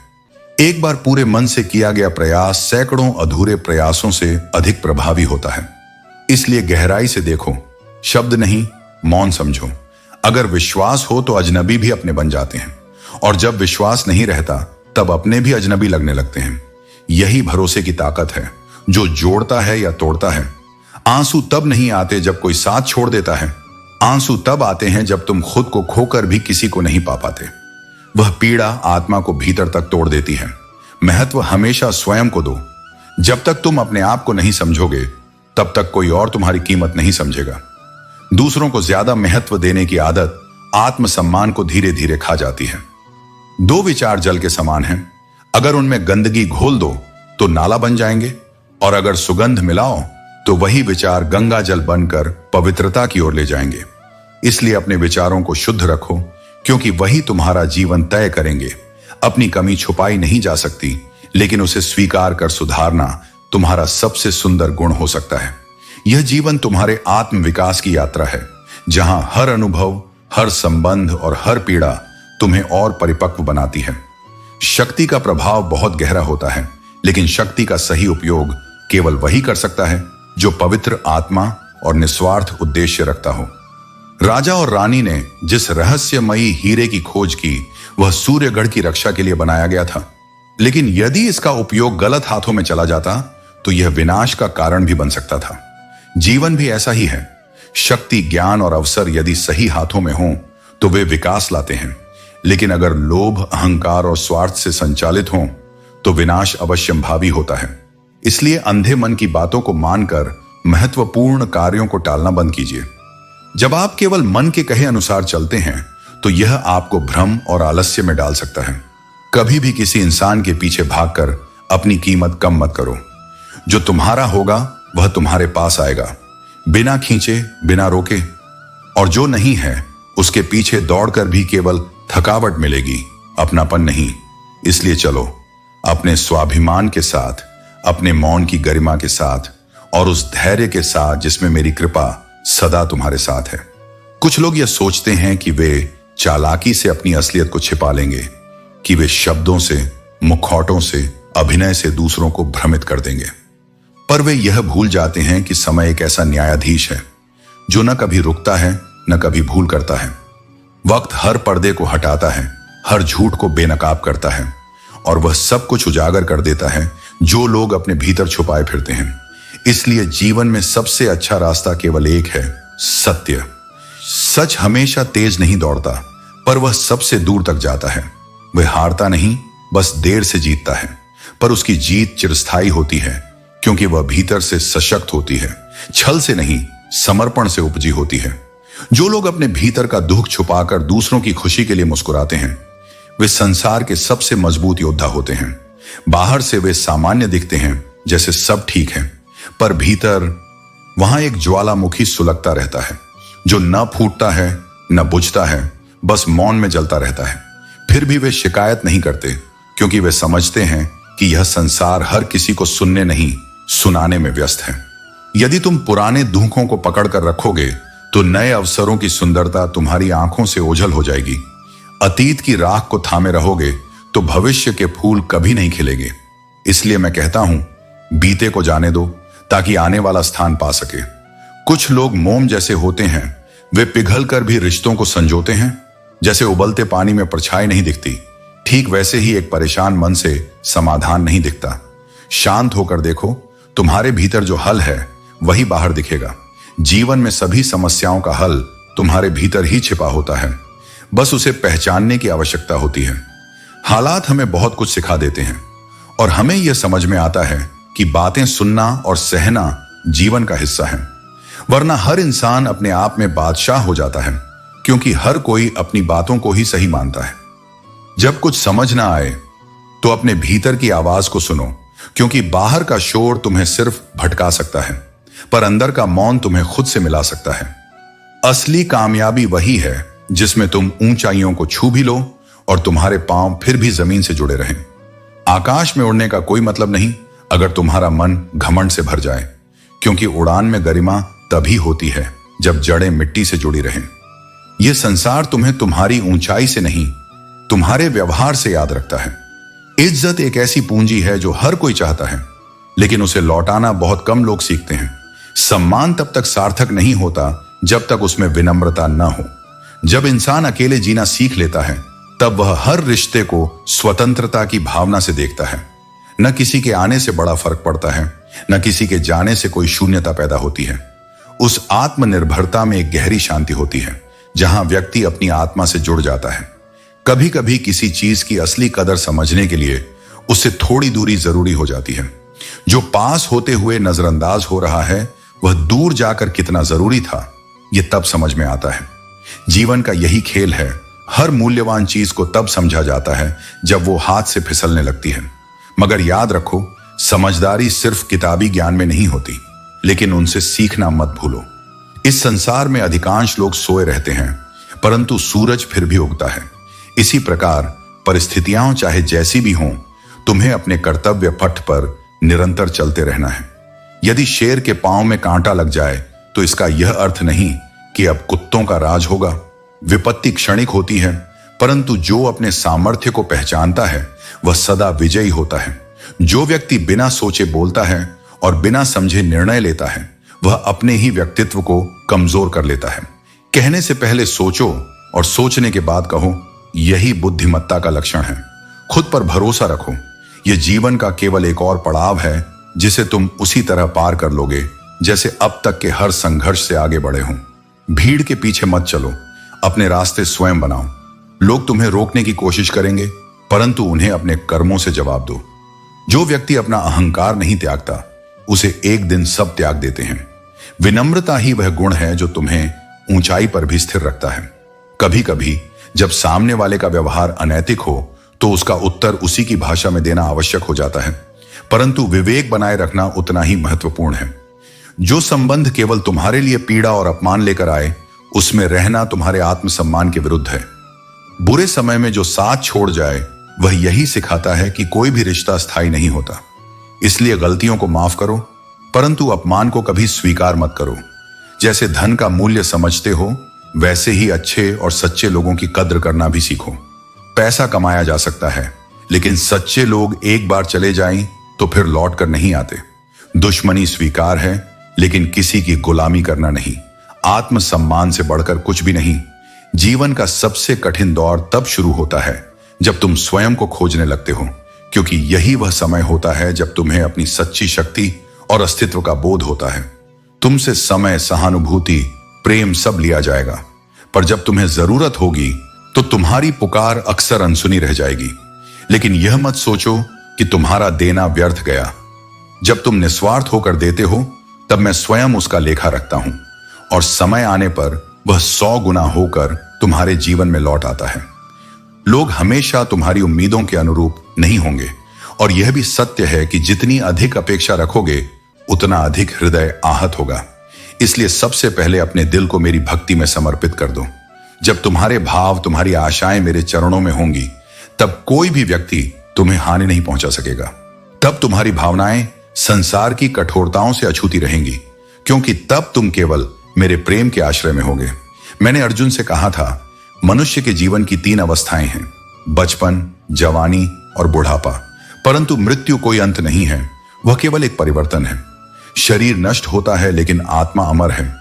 एक बार पूरे मन से किया गया प्रयास सैकड़ों अधूरे प्रयासों से अधिक प्रभावी होता है। इसलिए गहराई से देखो, शब्द नहीं मौन समझो। अगर विश्वास हो तो अजनबी भी अपने बन जाते हैं, और जब विश्वास नहीं रहता तब अपने भी अजनबी लगने लगते हैं। यही भरोसे की ताकत है जो जोड़ता है या तोड़ता है। आंसू तब नहीं आते जब कोई साथ छोड़ देता है, आंसू तब आते हैं जब तुम खुद को खोकर भी किसी को नहीं पा पाते। वह पीड़ा आत्मा को भीतर तक तोड़ देती है। महत्व हमेशा स्वयं को दो। जब तक तुम अपने आप को नहीं समझोगे तब तक कोई और तुम्हारी कीमत नहीं समझेगा। दूसरों को ज्यादा महत्व देने की आदत आत्मसम्मान को धीरे धीरे खा जाती है। दो विचार जल के समान हैं। अगर उनमें गंदगी घोल दो तो नाला बन जाएंगे, और अगर सुगंध मिलाओ तो वही विचार गंगा जल बनकर पवित्रता की ओर ले जाएंगे। इसलिए अपने विचारों को शुद्ध रखो, क्योंकि वही तुम्हारा जीवन तय करेंगे। अपनी कमी छुपाई नहीं जा सकती, लेकिन उसे स्वीकार कर सुधारना तुम्हारा सबसे सुंदर गुण हो सकता है। यह जीवन तुम्हारे आत्म विकास की यात्रा है, जहां हर अनुभव, हर संबंध और हर पीड़ा तुम्हें और परिपक्व बनाती है। शक्ति का प्रभाव बहुत गहरा होता है, लेकिन शक्ति का सही उपयोग केवल वही कर सकता है जो पवित्र आत्मा और निस्वार्थ उद्देश्य रखता हो। राजा और रानी ने जिस रहस्यमयी हीरे की खोज की, वह सूर्यगढ़ की रक्षा के लिए बनाया गया था। लेकिन यदि इसका उपयोग गलत हाथों में चला जाता तो यह विनाश का कारण भी बन सकता था। जीवन भी ऐसा ही है। शक्ति, ज्ञान और अवसर यदि सही हाथों में हों तो वे विकास लाते हैं, लेकिन अगर लोभ, अहंकार और स्वार्थ से संचालित हों तो विनाश अवश्यंभावी होता है। इसलिए अंधे मन की बातों को मानकर महत्वपूर्ण कार्यों को टालना बंद कीजिए। जब आप केवल मन के कहे अनुसार चलते हैं तो यह आपको भ्रम और आलस्य में डाल सकता है। कभी भी किसी इंसान के पीछे भागकर अपनी कीमत कम मत करो। जो तुम्हारा होगा वह तुम्हारे पास आएगा, बिना खींचे, बिना रोके। और जो नहीं है उसके पीछे दौड़कर भी केवल थकावट मिलेगी, अपनापन नहीं। इसलिए चलो अपने स्वाभिमान के साथ, अपने मौन की गरिमा के साथ और उस धैर्य के साथ जिसमें मेरी कृपा सदा तुम्हारे साथ है। कुछ लोग यह सोचते हैं कि वे चालाकी से अपनी असलियत को छिपा लेंगे, कि वे शब्दों से, मुखौटों से, अभिनय से दूसरों को भ्रमित कर देंगे। पर वे यह भूल जाते हैं कि समय एक ऐसा न्यायाधीश है जो न कभी रुकता है न कभी भूल करता है। वक्त हर पर्दे को हटाता है, हर झूठ को बेनकाब करता है, और वह सब कुछ उजागर कर देता है जो लोग अपने भीतर छुपाए फिरते हैं। इसलिए जीवन में सबसे अच्छा रास्ता केवल एक है, सत्य। सच हमेशा तेज नहीं दौड़ता, पर वह सबसे दूर तक जाता है। वह हारता नहीं, बस देर से जीतता है, पर उसकी जीत चिरस्थायी होती है, क्योंकि वह भीतर से सशक्त होती है, छल से नहीं, समर्पण से उपजी होती है। जो लोग अपने भीतर का दुख छुपाकर दूसरों की खुशी के लिए मुस्कुराते हैं, वे संसार के सबसे मजबूत योद्धा होते हैं। बाहर से वे सामान्य दिखते हैं, जैसे सब ठीक है, पर भीतर वहां एक ज्वालामुखी सुलगता रहता है, जो न फूटता है न बुझता है, बस मौन में जलता रहता है। फिर भी वे शिकायत नहीं करते, क्योंकि वे समझते हैं कि यह संसार हर किसी को सुनने नहीं, सुनाने में व्यस्त है। यदि तुम पुराने दुखों को पकड़कर रखोगे तो नए अवसरों की सुंदरता तुम्हारी आंखों से ओझल हो जाएगी। अतीत की राख को थामे रहोगे तो भविष्य के फूल कभी नहीं खिलेंगे। इसलिए मैं कहता हूं, बीते को जाने दो ताकि आने वाला स्थान पा सके। कुछ लोग मोम जैसे होते हैं, वे पिघलकर भी रिश्तों को संजोते हैं। जैसे उबलते पानी में परछाई नहीं दिखती, ठीक वैसे ही एक परेशान मन से समाधान नहीं दिखता। शांत होकर देखो, तुम्हारे भीतर जो हल है वही बाहर दिखेगा। जीवन में सभी समस्याओं का हल तुम्हारे भीतर ही छिपा होता है, बस उसे पहचानने की आवश्यकता होती है। हालात हमें बहुत कुछ सिखा देते हैं, और हमें यह समझ में आता है कि बातें सुनना और सहना जीवन का हिस्सा है। वरना हर इंसान अपने आप में बादशाह हो जाता है, क्योंकि हर कोई अपनी बातों को ही सही मानता है। जब कुछ समझ ना आए तो अपने भीतर की आवाज को सुनो, क्योंकि बाहर का शोर तुम्हें सिर्फ भटका सकता है, पर अंदर का मौन तुम्हें खुद से मिला सकता है। असली कामयाबी वही है जिसमें तुम ऊंचाइयों को छू भी लो और तुम्हारे पांव फिर भी जमीन से जुड़े रहें। आकाश में उड़ने का कोई मतलब नहीं अगर तुम्हारा मन घमंड से भर जाए, क्योंकि उड़ान में गरिमा तभी होती है जब जड़ें मिट्टी से जुड़ी रहें। यह संसार तुम्हें तुम्हारी ऊंचाई से नहीं, तुम्हारे व्यवहार से याद रखता है। इज्जत एक ऐसी पूंजी है जो हर कोई चाहता है, लेकिन उसे लौटाना बहुत कम लोग सीखते हैं। सम्मान तब तक सार्थक नहीं होता जब तक उसमें विनम्रता न हो। जब इंसान अकेले जीना सीख लेता है, तब वह हर रिश्ते को स्वतंत्रता की भावना से देखता है। न किसी के आने से बड़ा फर्क पड़ता है, न किसी के जाने से कोई शून्यता पैदा होती है। उस आत्मनिर्भरता में एक गहरी शांति होती है, जहां व्यक्ति अपनी आत्मा से जुड़ जाता है। कभी कभी किसी चीज की असली कदर समझने के लिए उससे थोड़ी दूरी जरूरी हो जाती है। जो पास होते हुए नजरअंदाज हो रहा है, वह दूर जाकर कितना जरूरी था, यह तब समझ में आता है। जीवन का यही खेल है। हर मूल्यवान चीज को तब समझा जाता है जब वो हाथ से फिसलने लगती है। मगर याद रखो, समझदारी सिर्फ किताबी ज्ञान में नहीं होती, लेकिन उनसे सीखना मत भूलो। इस संसार में अधिकांश लोग सोए रहते हैं, परंतु सूरज फिर भी उगता है। इसी प्रकार परिस्थितियां चाहे जैसी भी हों, तुम्हें अपने कर्तव्य पथ पर निरंतर चलते रहना है। यदि शेर के पांव में कांटा लग जाए तो इसका यह अर्थ नहीं कि अब कुत्तों का राज होगा। विपत्ति क्षणिक होती है, परंतु जो अपने सामर्थ्य को पहचानता है वह सदा विजयी होता है। जो व्यक्ति बिना सोचे बोलता है और बिना समझे निर्णय लेता है, वह अपने ही व्यक्तित्व को कमजोर कर लेता है। कहने से पहले सोचो और सोचने के बाद कहो, यही बुद्धिमत्ता का लक्षण है। खुद पर भरोसा रखो। यह जीवन का केवल एक और पड़ाव है जिसे तुम उसी तरह पार कर लोगे जैसे अब तक के हर संघर्ष से आगे बढ़े हों। भीड़ के पीछे मत चलो, अपने रास्ते स्वयं बनाओ। लोग तुम्हें रोकने की कोशिश करेंगे, परंतु उन्हें अपने कर्मों से जवाब दो। जो व्यक्ति अपना अहंकार नहीं त्यागता, उसे एक दिन सब त्याग देते हैं। विनम्रता ही वह गुण है जो तुम्हें ऊंचाई पर भी स्थिर रखता है। कभी कभी जब सामने वाले का व्यवहार अनैतिक हो तो उसका उत्तर उसी की भाषा में देना आवश्यक हो जाता है, परंतु विवेक बनाए रखना उतना ही महत्वपूर्ण है। जो संबंध केवल तुम्हारे लिए पीड़ा और अपमान लेकर आए, उसमें रहना तुम्हारे आत्मसम्मान के विरुद्ध है। बुरे समय में जो साथ छोड़ जाए, वह यही सिखाता है कि कोई भी रिश्ता स्थायी नहीं होता। इसलिए गलतियों को माफ करो, परंतु अपमान को कभी स्वीकार मत करो। जैसे धन का मूल्य समझते हो, वैसे ही अच्छे और सच्चे लोगों की कद्र करना भी सीखो। पैसा कमाया जा सकता है, लेकिन सच्चे लोग एक बार चले जाएं तो फिर लौट कर नहीं आते। दुश्मनी स्वीकार है, लेकिन किसी की गुलामी करना नहीं। आत्मसम्मान से बढ़कर कुछ भी नहीं। जीवन का सबसे कठिन दौर तब शुरू होता है जब तुम स्वयं को खोजने लगते हो, क्योंकि यही वह समय होता है जब तुम्हें अपनी सच्ची शक्ति और अस्तित्व का बोध होता है। तुमसे समय, सहानुभूति, प्रेम सब लिया जाएगा, पर जब तुम्हें जरूरत होगी तो तुम्हारी पुकार अक्सर अनसुनी रह जाएगी। लेकिन यह मत सोचो कि तुम्हारा देना व्यर्थ गया। जब तुम निस्वार्थ होकर देते हो, तब मैं स्वयं उसका लेखा रखता हूं, और समय आने पर वह 100 गुना होकर तुम्हारे जीवन में लौट आता है। लोग हमेशा तुम्हारी उम्मीदों के अनुरूप नहीं होंगे, और यह भी सत्य है कि जितनी अधिक अपेक्षा रखोगे, उतना अधिक हृदय आहत होगा। इसलिए सबसे पहले अपने दिल को मेरी भक्ति में समर्पित कर दो। जब तुम्हारे भाव, तुम्हारी आशाएं मेरे चरणों में होंगी, तब कोई भी व्यक्ति तुम्हें हानि नहीं पहुंचा सकेगा। तब तुम्हारी भावनाएं संसार की कठोरताओं से अछूती रहेंगी, क्योंकि तब तुम केवल मेरे प्रेम के आश्रय में होगे। मैंने अर्जुन से कहा था, मनुष्य के जीवन की 3 अवस्थाएं हैं, बचपन, जवानी और बुढ़ापा, परंतु मृत्यु कोई अंत नहीं है, वह केवल एक परिवर्तन है। शरीर नष्ट होता है, लेकिन आत्मा अमर है।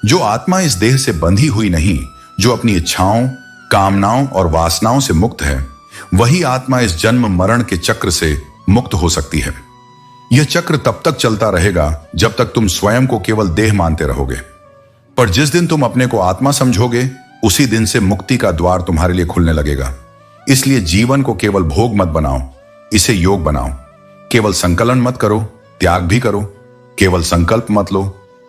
जो आत्मा इस देह से बंधी हुई नहीं, जो अपनी इच्छाओं, कामनाओं और वासनाओं से मुक्त है, वही आत्मा इस जन्म मरण के चक्र से मुक्त हो सकती है। यह चक्र तब तक चलता रहेगा जब तक तुम स्वयं को केवल देह मानते रहोगे, पर जिस दिन तुम अपने को आत्मा समझोगे, उसी दिन से मुक्ति का द्वार तुम्हारे लिए खुलने लगेगा। इसलिए जीवन को केवल भोग मत बनाओ, इसे योग बनाओ। केवल संकलन मत करो, त्याग भी करो। केवल संकल्प मत लो,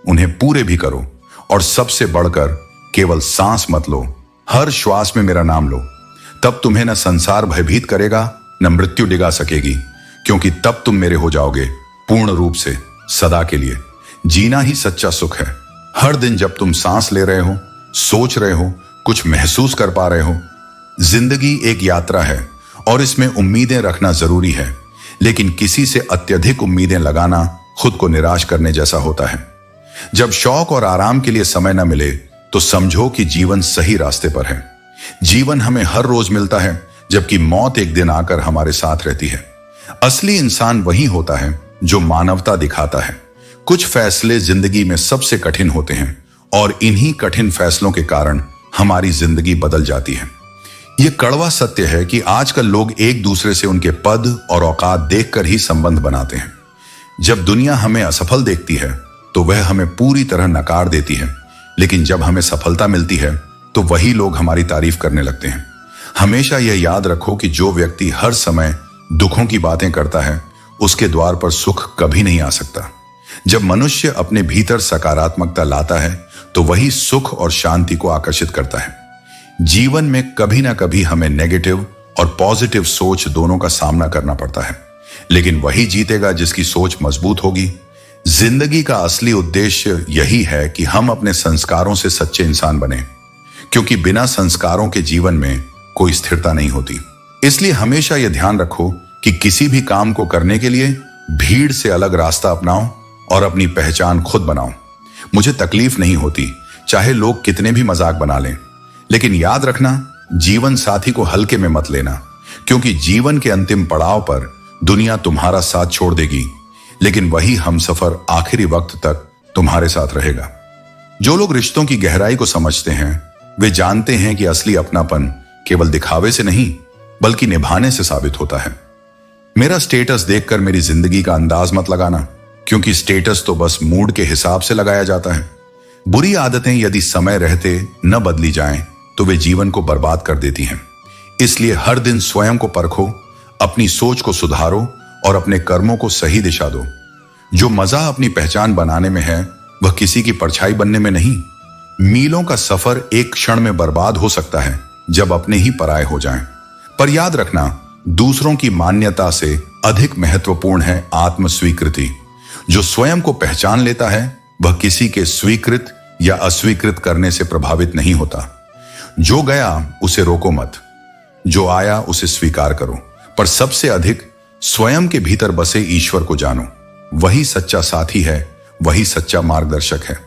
उन्हें पूरे भी करो। और सबसे बढ़कर केवल सांस मत लो, हर श्वास में मेरा नाम लो। तब तुम्हें न संसार भयभीत करेगा, न मृत्यु डिगा सकेगी, क्योंकि तब तुम मेरे हो जाओगे पूर्ण रूप से, सदा के लिए। जीना ही सच्चा सुख है। हर दिन जब तुम सांस ले रहे हो, सोच रहे हो, कुछ महसूस कर पा रहे हो? जिंदगी एक यात्रा है और इसमें उम्मीदें रखना जरूरी है, लेकिन किसी से अत्यधिक उम्मीदें लगाना खुद को निराश करने जैसा होता है। जब शौक और आराम के लिए समय न मिले तो समझो कि जीवन सही रास्ते पर है। जीवन हमें हर रोज मिलता है, जबकि मौत एक दिन आकर हमारे साथ रहती है। असली इंसान वही होता है जो मानवता दिखाता है। कुछ फैसले जिंदगी में सबसे कठिन होते हैं और इन्हीं कठिन फैसलों के कारण हमारी जिंदगी बदल जाती है। यह कड़वा सत्य है कि आजकल लोग एक दूसरे से उनके पद और औकात देखकर ही संबंध बनाते हैं। जब दुनिया हमें असफल देखती है तो वह हमें पूरी तरह नकार देती है, लेकिन जब हमें सफलता मिलती है तो वही लोग हमारी तारीफ करने लगते हैं। हमेशा यह याद रखो कि जो व्यक्ति हर समय दुखों की बातें करता है, उसके द्वार पर सुख कभी नहीं आ सकता। जब मनुष्य अपने भीतर सकारात्मकता लाता है तो वही सुख और शांति को आकर्षित करता है। जीवन में कभी ना कभी हमें नेगेटिव और पॉजिटिव सोच दोनों का सामना करना पड़ता है, लेकिन वही जीतेगा जिसकी सोच मजबूत होगी। जिंदगी का असली उद्देश्य यही है कि हम अपने संस्कारों से सच्चे इंसान बने, क्योंकि बिना संस्कारों के जीवन में कोई स्थिरता नहीं होती। इसलिए हमेशा यह ध्यान रखो कि किसी भी काम को करने के लिए भीड़ से अलग रास्ता अपनाओ और अपनी पहचान खुद बनाओ। मुझे तकलीफ नहीं होती चाहे लोग कितने भी मजाक बना लें, लेकिन याद रखना, जीवन साथी को हल्के में मत लेना, क्योंकि जीवन के अंतिम पड़ाव पर दुनिया तुम्हारा साथ छोड़ देगी, लेकिन वही हमसफर आखिरी वक्त तक तुम्हारे साथ रहेगा। जो लोग रिश्तों की गहराई को समझते हैं वे जानते हैं कि असली अपनापन केवल दिखावे से नहीं बल्कि निभाने से साबित होता है। मेरा स्टेटस देखकर मेरी जिंदगी का अंदाज मत लगाना, क्योंकि स्टेटस तो बस मूड के हिसाब से लगाया जाता है। बुरी आदतें यदि समय रहते न बदली जाएं तो वे जीवन को बर्बाद कर देती हैं। इसलिए हर दिन स्वयं को परखो, अपनी सोच को सुधारो और अपने कर्मों को सही दिशा दो। जो मजा अपनी पहचान बनाने में है वह किसी की परछाई बनने में नहीं। मीलों का सफर एक क्षण में बर्बाद हो सकता है जब अपने ही पराये हो जाएं। पर याद रखना, दूसरों की मान्यता से अधिक महत्वपूर्ण है आत्म स्वीकृति। जो स्वयं को पहचान लेता है वह किसी के स्वीकृत या अस्वीकृत करने से प्रभावित नहीं होता। जो गया उसे रोको मत, जो आया उसे स्वीकार करो, पर सबसे अधिक स्वयं के भीतर बसे ईश्वर को जानो। वही सच्चा साथी है, वही सच्चा मार्गदर्शक है।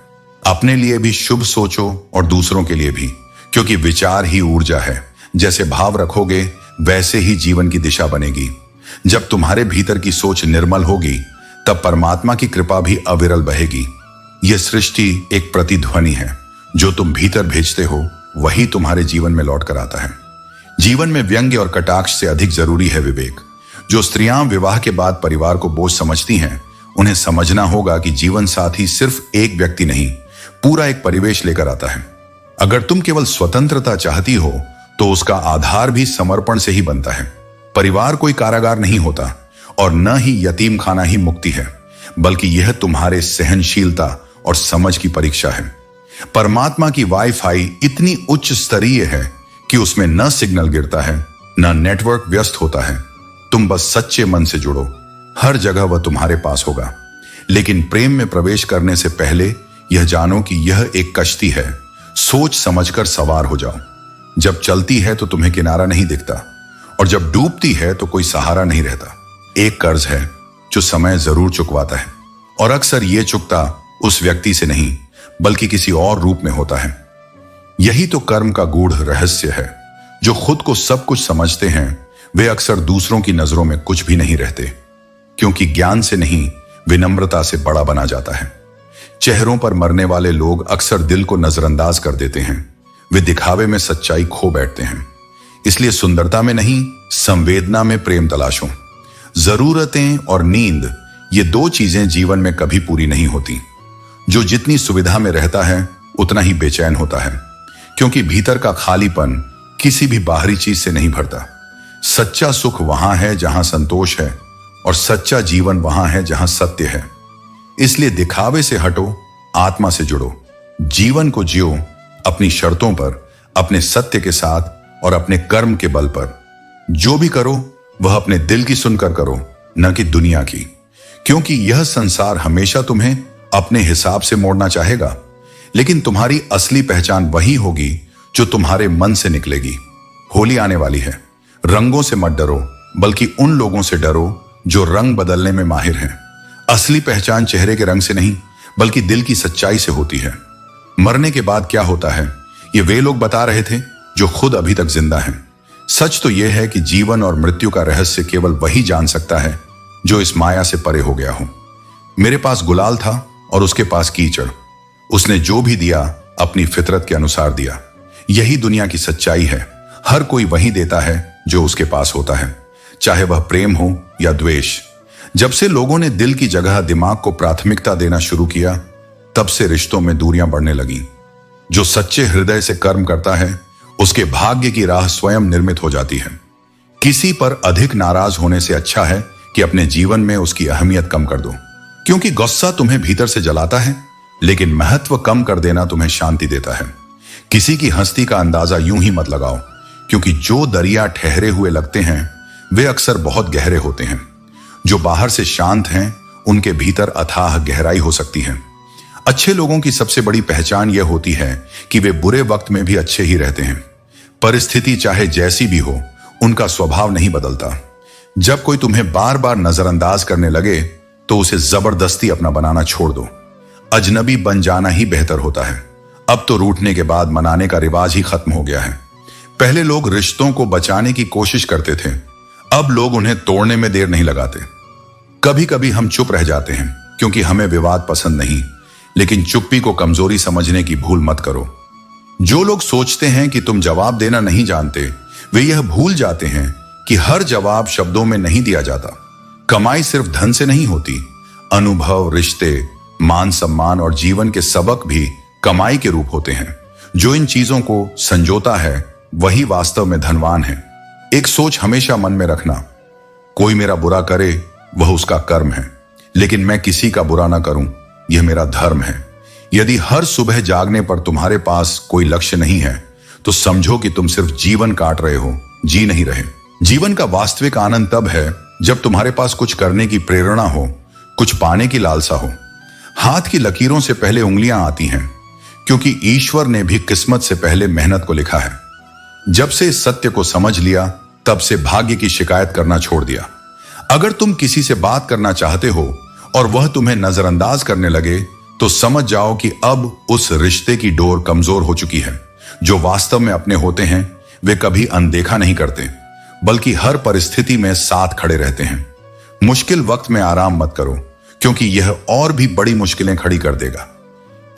अपने लिए भी शुभ सोचो और दूसरों के लिए भी, क्योंकि विचार ही ऊर्जा है। जैसे भाव रखोगे वैसे ही जीवन की दिशा बनेगी। जब तुम्हारे भीतर की सोच निर्मल होगी तब परमात्मा की कृपा भी अविरल बहेगी। यह सृष्टि एक प्रतिध्वनि है, जो तुम भीतर भेजते हो वही तुम्हारे जीवन में लौट कर आता है। जीवन में व्यंग्य और कटाक्ष से अधिक जरूरी है विवेक। जो स्त्रियां विवाह के बाद परिवार को बोझ समझती हैं, उन्हें समझना होगा कि जीवन साथी सिर्फ एक व्यक्ति नहीं, पूरा एक परिवेश लेकर आता है। अगर तुम केवल स्वतंत्रता चाहती हो तो उसका आधार भी समर्पण से ही बनता है। परिवार कोई कारागार नहीं होता और न ही यतीम खाना ही मुक्ति है, बल्कि यह तुम्हारे सहनशीलता और समझ की परीक्षा है। परमात्मा की वाईफाई इतनी उच्च स्तरीय है कि उसमें न सिग्नल गिरता है न नेटवर्क व्यस्त होता है। तुम बस सच्चे मन से जुड़ो, हर जगह वह तुम्हारे पास होगा। लेकिन प्रेम में प्रवेश करने से पहले यह जानो कि यह एक कश्ती है, सोच समझकर सवार हो जाओ। जब चलती है तो तुम्हें किनारा नहीं दिखता, और जब डूबती है तो कोई सहारा नहीं रहता। एक कर्ज है जो समय जरूर चुकवाता है, और अक्सर यह चुकता उस व्यक्ति से नहीं बल्कि किसी और रूप में होता है। यही तो कर्म का गूढ़ रहस्य है। जो खुद को सब कुछ समझते हैं वे अक्सर दूसरों की नजरों में कुछ भी नहीं रहते, क्योंकि ज्ञान से नहीं विनम्रता से बड़ा बना जाता है। चेहरों पर मरने वाले लोग अक्सर दिल को नजरअंदाज कर देते हैं। वे दिखावे में सच्चाई खो बैठते हैं। इसलिए सुंदरता में नहीं, संवेदना में प्रेम तलाशो। जरूरतें और नींद, ये दो चीजें जीवन में कभी पूरी नहीं होती। जो जितनी सुविधा में रहता है उतना ही बेचैन होता है, क्योंकि भीतर का खालीपन किसी भी बाहरी चीज से नहीं भरता। सच्चा सुख वहां है जहां संतोष है, और सच्चा जीवन वहां है जहां सत्य है। इसलिए दिखावे से हटो, आत्मा से जुड़ो, जीवन को जियो अपनी शर्तों पर, अपने सत्य के साथ और अपने कर्म के बल पर। जो भी करो वह अपने दिल की सुनकर करो, न कि दुनिया की, क्योंकि यह संसार हमेशा तुम्हें अपने हिसाब से मोड़ना चाहेगा। लेकिन तुम्हारी असली पहचान वही होगी जो तुम्हारे मन से निकलेगी। होली आने वाली है, रंगों से मत डरो, बल्कि उन लोगों से डरो जो रंग बदलने में माहिर हैं। असली पहचान चेहरे के रंग से नहीं, बल्कि दिल की सच्चाई से होती है। मरने के बाद क्या होता है, ये वे लोग बता रहे थे जो खुद अभी तक जिंदा हैं। सच तो यह है कि जीवन और मृत्यु का रहस्य केवल वही जान सकता है जो इस माया से परे हो गया हो। मेरे पास गुलाल था और उसके पास कीचड़। उसने जो भी दिया अपनी फितरत के अनुसार दिया। यही दुनिया की सच्चाई है। हर कोई वही देता है जो उसके पास होता है, चाहे वह प्रेम हो या द्वेष। जब से लोगों ने दिल की जगह दिमाग को प्राथमिकता देना शुरू किया, तब से रिश्तों में दूरियां बढ़ने लगीं। जो सच्चे हृदय से कर्म करता है, उसके भाग्य की राह स्वयं निर्मित हो जाती है। किसी पर अधिक नाराज होने से अच्छा है कि अपने जीवन में उसकी अहमियत कम कर दो, क्योंकि गुस्सा तुम्हें भीतर से जलाता है, लेकिन महत्व कम कर देना तुम्हें शांति देता है। किसी की हस्ती का अंदाजा यूं ही मत लगाओ, क्योंकि जो दरिया ठहरे हुए लगते हैं वे अक्सर बहुत गहरे होते हैं। जो बाहर से शांत हैं, उनके भीतर अथाह गहराई हो सकती है। अच्छे लोगों की सबसे बड़ी पहचान यह होती है कि वे बुरे वक्त में भी अच्छे ही रहते हैं। परिस्थिति चाहे जैसी भी हो, उनका स्वभाव नहीं बदलता। जब कोई तुम्हें बार बार नजरअंदाज करने लगे, तो उसे जबरदस्ती अपना बनाना छोड़ दो। अजनबी बन जाना ही बेहतर होता है। अब तो रूठने के बाद मनाने का रिवाज ही खत्म हो गया है। पहले लोग रिश्तों को बचाने की कोशिश करते थे, अब लोग उन्हें तोड़ने में देर नहीं लगाते। कभी कभी हम चुप रह जाते हैं क्योंकि हमें विवाद पसंद नहीं, लेकिन चुप्पी को कमजोरी समझने की भूल मत करो। जो लोग सोचते हैं कि तुम जवाब देना नहीं जानते, वे यह भूल जाते हैं कि हर जवाब शब्दों में नहीं दिया जाता। कमाई सिर्फ धन से नहीं होती। अनुभव, रिश्ते, मान सम्मान और जीवन के सबक भी कमाई के रूप होते हैं। जो इन चीजों को संजोता है, वही वास्तव में धनवान है। एक सोच हमेशा मन में रखना, कोई मेरा बुरा करे वह उसका कर्म है, लेकिन मैं किसी का बुरा ना करूं, यह मेरा धर्म है। यदि हर सुबह जागने पर तुम्हारे पास कोई लक्ष्य नहीं है, तो समझो कि तुम सिर्फ जीवन काट रहे हो, जी नहीं रहे। जीवन का वास्तविक आनंद तब है जब तुम्हारे पास कुछ करने की प्रेरणा हो, कुछ पाने की लालसा हो। हाथ की लकीरों से पहले उंगलियां आती हैं, क्योंकि ईश्वर ने भी किस्मत से पहले मेहनत को लिखा है। जब से इस सत्य को समझ लिया, तब से भाग्य की शिकायत करना छोड़ दिया। अगर तुम किसी से बात करना चाहते हो और वह तुम्हें नजरअंदाज करने लगे, तो समझ जाओ कि अब उस रिश्ते की डोर कमजोर हो चुकी है। जो वास्तव में अपने होते हैं, वे कभी अनदेखा नहीं करते, बल्कि हर परिस्थिति में साथ खड़े रहते हैं। मुश्किल वक्त में आराम मत करो, क्योंकि यह और भी बड़ी मुश्किलें खड़ी कर देगा।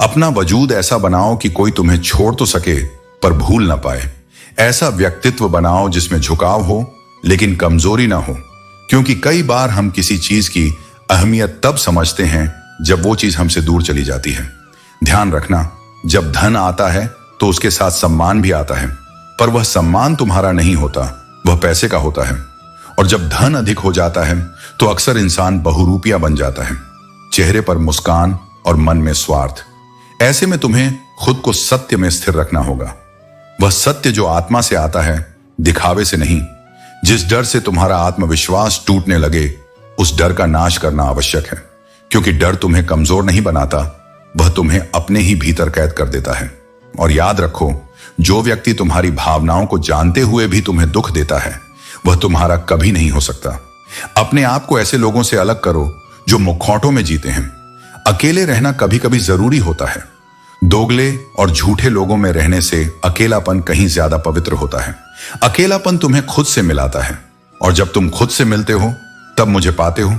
अपना वजूद ऐसा बनाओ कि कोई तुम्हें छोड़ तो सके पर भूल ना पाए। ऐसा व्यक्तित्व बनाओ जिसमें झुकाव हो लेकिन कमजोरी ना हो, क्योंकि कई बार हम किसी चीज की अहमियत तब समझते हैं जब वो चीज हमसे दूर चली जाती है। ध्यान रखना, जब धन आता है तो उसके साथ सम्मान भी आता है, पर वह सम्मान तुम्हारा नहीं होता, वह पैसे का होता है। और जब धन अधिक हो जाता है तो अक्सर इंसान बहुरूपिया बन जाता है, चेहरे पर मुस्कान और मन में स्वार्थ। ऐसे में तुम्हें खुद को सत्य में स्थिर रखना होगा। वह सत्य जो आत्मा से आता है, दिखावे से नहीं। जिस डर से तुम्हारा आत्मविश्वास टूटने लगे, उस डर का नाश करना आवश्यक है, क्योंकि डर तुम्हें कमजोर नहीं बनाता, वह तुम्हें अपने ही भीतर कैद कर देता है। और याद रखो, जो व्यक्ति तुम्हारी भावनाओं को जानते हुए भी तुम्हें दुख देता है, वह तुम्हारा कभी नहीं हो सकता। अपने आप को ऐसे लोगों से अलग करो जो मुखौटों में जीते हैं। अकेले रहना कभी कभी जरूरी होता है। दोगले और झूठे लोगों में रहने से अकेलापन कहीं ज्यादा पवित्र होता है। अकेलापन तुम्हें खुद से मिलाता है, और जब तुम खुद से मिलते हो तब मुझे पाते हो।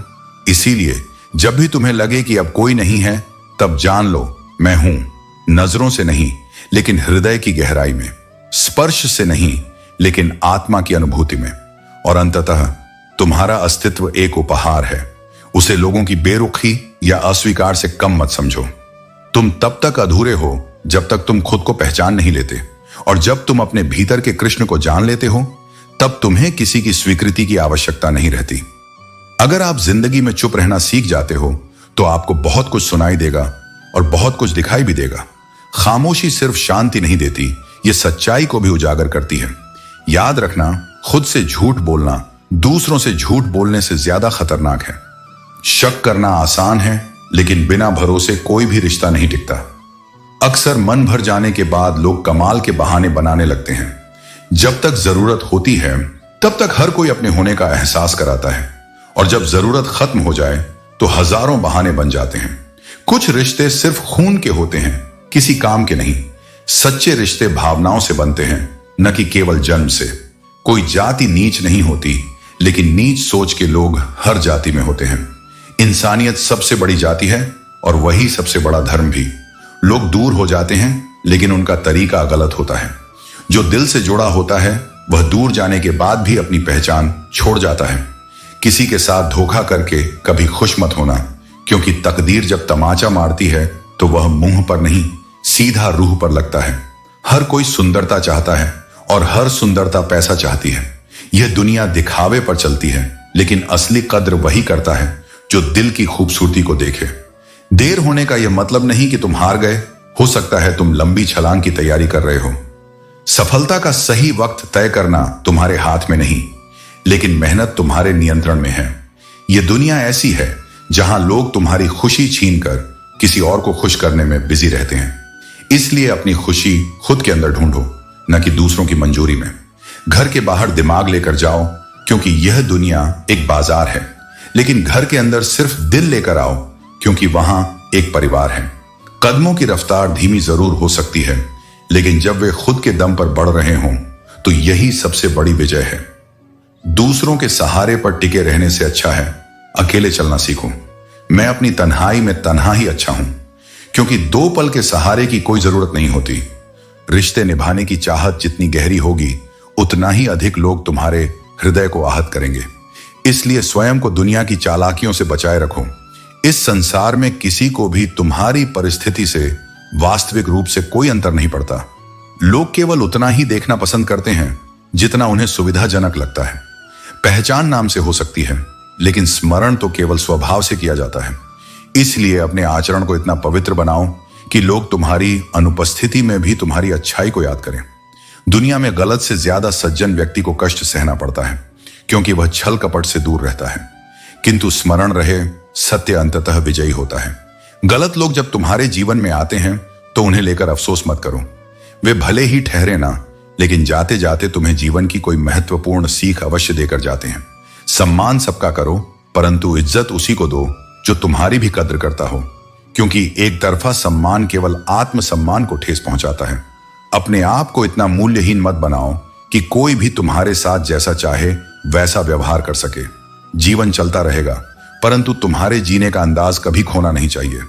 इसीलिए जब भी तुम्हें लगे कि अब कोई नहीं है, तब जान लो मैं हूं। नजरों से नहीं, लेकिन हृदय की गहराई में। स्पर्श से नहीं, लेकिन आत्मा की अनुभूति में। और अंततः तुम्हारा अस्तित्व एक उपहार है। उसे लोगों की बेरुखी या अस्वीकार से कम मत समझो। तुम तब तक अधूरे हो जब तक तुम खुद को पहचान नहीं लेते, और जब तुम अपने भीतर के कृष्ण को जान लेते हो, तब तुम्हें किसी की स्वीकृति की आवश्यकता नहीं रहती। अगर आप जिंदगी में चुप रहना सीख जाते हो, तो आपको बहुत कुछ सुनाई देगा और बहुत कुछ दिखाई भी देगा। खामोशी सिर्फ शांति नहीं देती, ये सच्चाई को भी उजागर करती है। याद रखना, खुद से झूठ बोलना दूसरों से झूठ बोलने से ज्यादा खतरनाक है। शक करना आसान है, लेकिन बिना भरोसे कोई भी रिश्ता नहीं टिकता। अक्सर मन भर जाने के बाद लोग कमाल के बहाने बनाने लगते हैं। जब तक जरूरत होती है तब तक हर कोई अपने होने का एहसास कराता है, और जब जरूरत खत्म हो जाए तो हजारों बहाने बन जाते हैं। कुछ रिश्ते सिर्फ खून के होते हैं, किसी काम के नहीं। सच्चे रिश्ते भावनाओं से बनते हैं, न कि केवल जन्म से। कोई जाति नीच नहीं होती, लेकिन नीच सोच के लोग हर जाति में होते हैं। इंसानियत सबसे बड़ी जाति है और वही सबसे बड़ा धर्म भी। लोग दूर हो जाते हैं, लेकिन उनका तरीका गलत होता है। जो दिल से जुड़ा होता है वह दूर जाने के बाद भी अपनी पहचान छोड़ जाता है। किसी के साथ धोखा करके कभी खुश मत होना, क्योंकि तकदीर जब तमाचा मारती है तो वह मुंह पर नहीं, सीधा रूह पर लगता है। हर कोई सुंदरता चाहता है और हर सुंदरता पैसा चाहती है। यह दुनिया दिखावे पर चलती है, लेकिन असली कद्र वही करता है जो दिल की खूबसूरती को देखे। देर होने का यह मतलब नहीं कि तुम हार गए। हो सकता है तुम लंबी छलांग की तैयारी कर रहे हो। सफलता का सही वक्त तय करना तुम्हारे हाथ में नहीं, लेकिन मेहनत तुम्हारे नियंत्रण में है। यह दुनिया ऐसी है जहां लोग तुम्हारी खुशी छीनकर किसी और को खुश करने में बिजी रहते हैं। इसलिए अपनी खुशी खुद के अंदर ढूंढो, न कि दूसरों की मंजूरी में। घर के बाहर दिमाग लेकर जाओ, क्योंकि यह दुनिया एक बाजार है, लेकिन घर के अंदर सिर्फ दिल लेकर आओ, क्योंकि वहां एक परिवार है। कदमों की रफ्तार धीमी जरूर हो सकती है, लेकिन जब वे खुद के दम पर बढ़ रहे हों तो यही सबसे बड़ी विजय है। दूसरों के सहारे पर टिके रहने से अच्छा है अकेले चलना सीखो। मैं अपनी तन्हाई में तन्हा ही अच्छा हूं, क्योंकि दो पल के सहारे की कोई जरूरत नहीं होती। रिश्ते निभाने की चाहत जितनी गहरी होगी, उतना ही अधिक लोग तुम्हारे हृदय को आहत करेंगे। इसलिए स्वयं को दुनिया की चालाकियों से बचाए रखो। इस संसार में किसी को भी तुम्हारी परिस्थिति से वास्तविक रूप से कोई अंतर नहीं पड़ता। लोग केवल उतना ही देखना पसंद करते हैं जितना उन्हें सुविधाजनक लगता है। पहचान नाम से हो सकती है, लेकिन स्मरण तो केवल स्वभाव से किया जाता है। इसलिए अपने आचरण को इतना पवित्र बनाओ कि लोग तुम्हारी अनुपस्थिति में भी तुम्हारी अच्छाई को याद करें। दुनिया में गलत से ज्यादा सज्जन व्यक्ति को कष्ट सहना पड़ता है, क्योंकि वह छल कपट से दूर रहता है। किंतु स्मरण रहे, सत्य अंततः विजयी होता है। गलत लोग जब तुम्हारे जीवन में आते हैं तो उन्हें लेकर अफसोस मत करो। वे भले ही ठहरे ना, लेकिन जाते जाते तुम्हें जीवन की कोई महत्वपूर्ण सीख अवश्य देकर जाते हैं। सम्मान सबका करो, परंतु इज्जत उसी को दो जो तुम्हारी भी कद्र करता हो, क्योंकि एक तरफा सम्मान केवल आत्मसम्मान को ठेस पहुंचाता है। अपने आप को इतना मूल्यहीन मत बनाओ कि कोई भी तुम्हारे साथ जैसा चाहे वैसा व्यवहार कर सके। जीवन चलता रहेगा, परंतु तुम्हारे जीने का अंदाज कभी खोना नहीं चाहिए।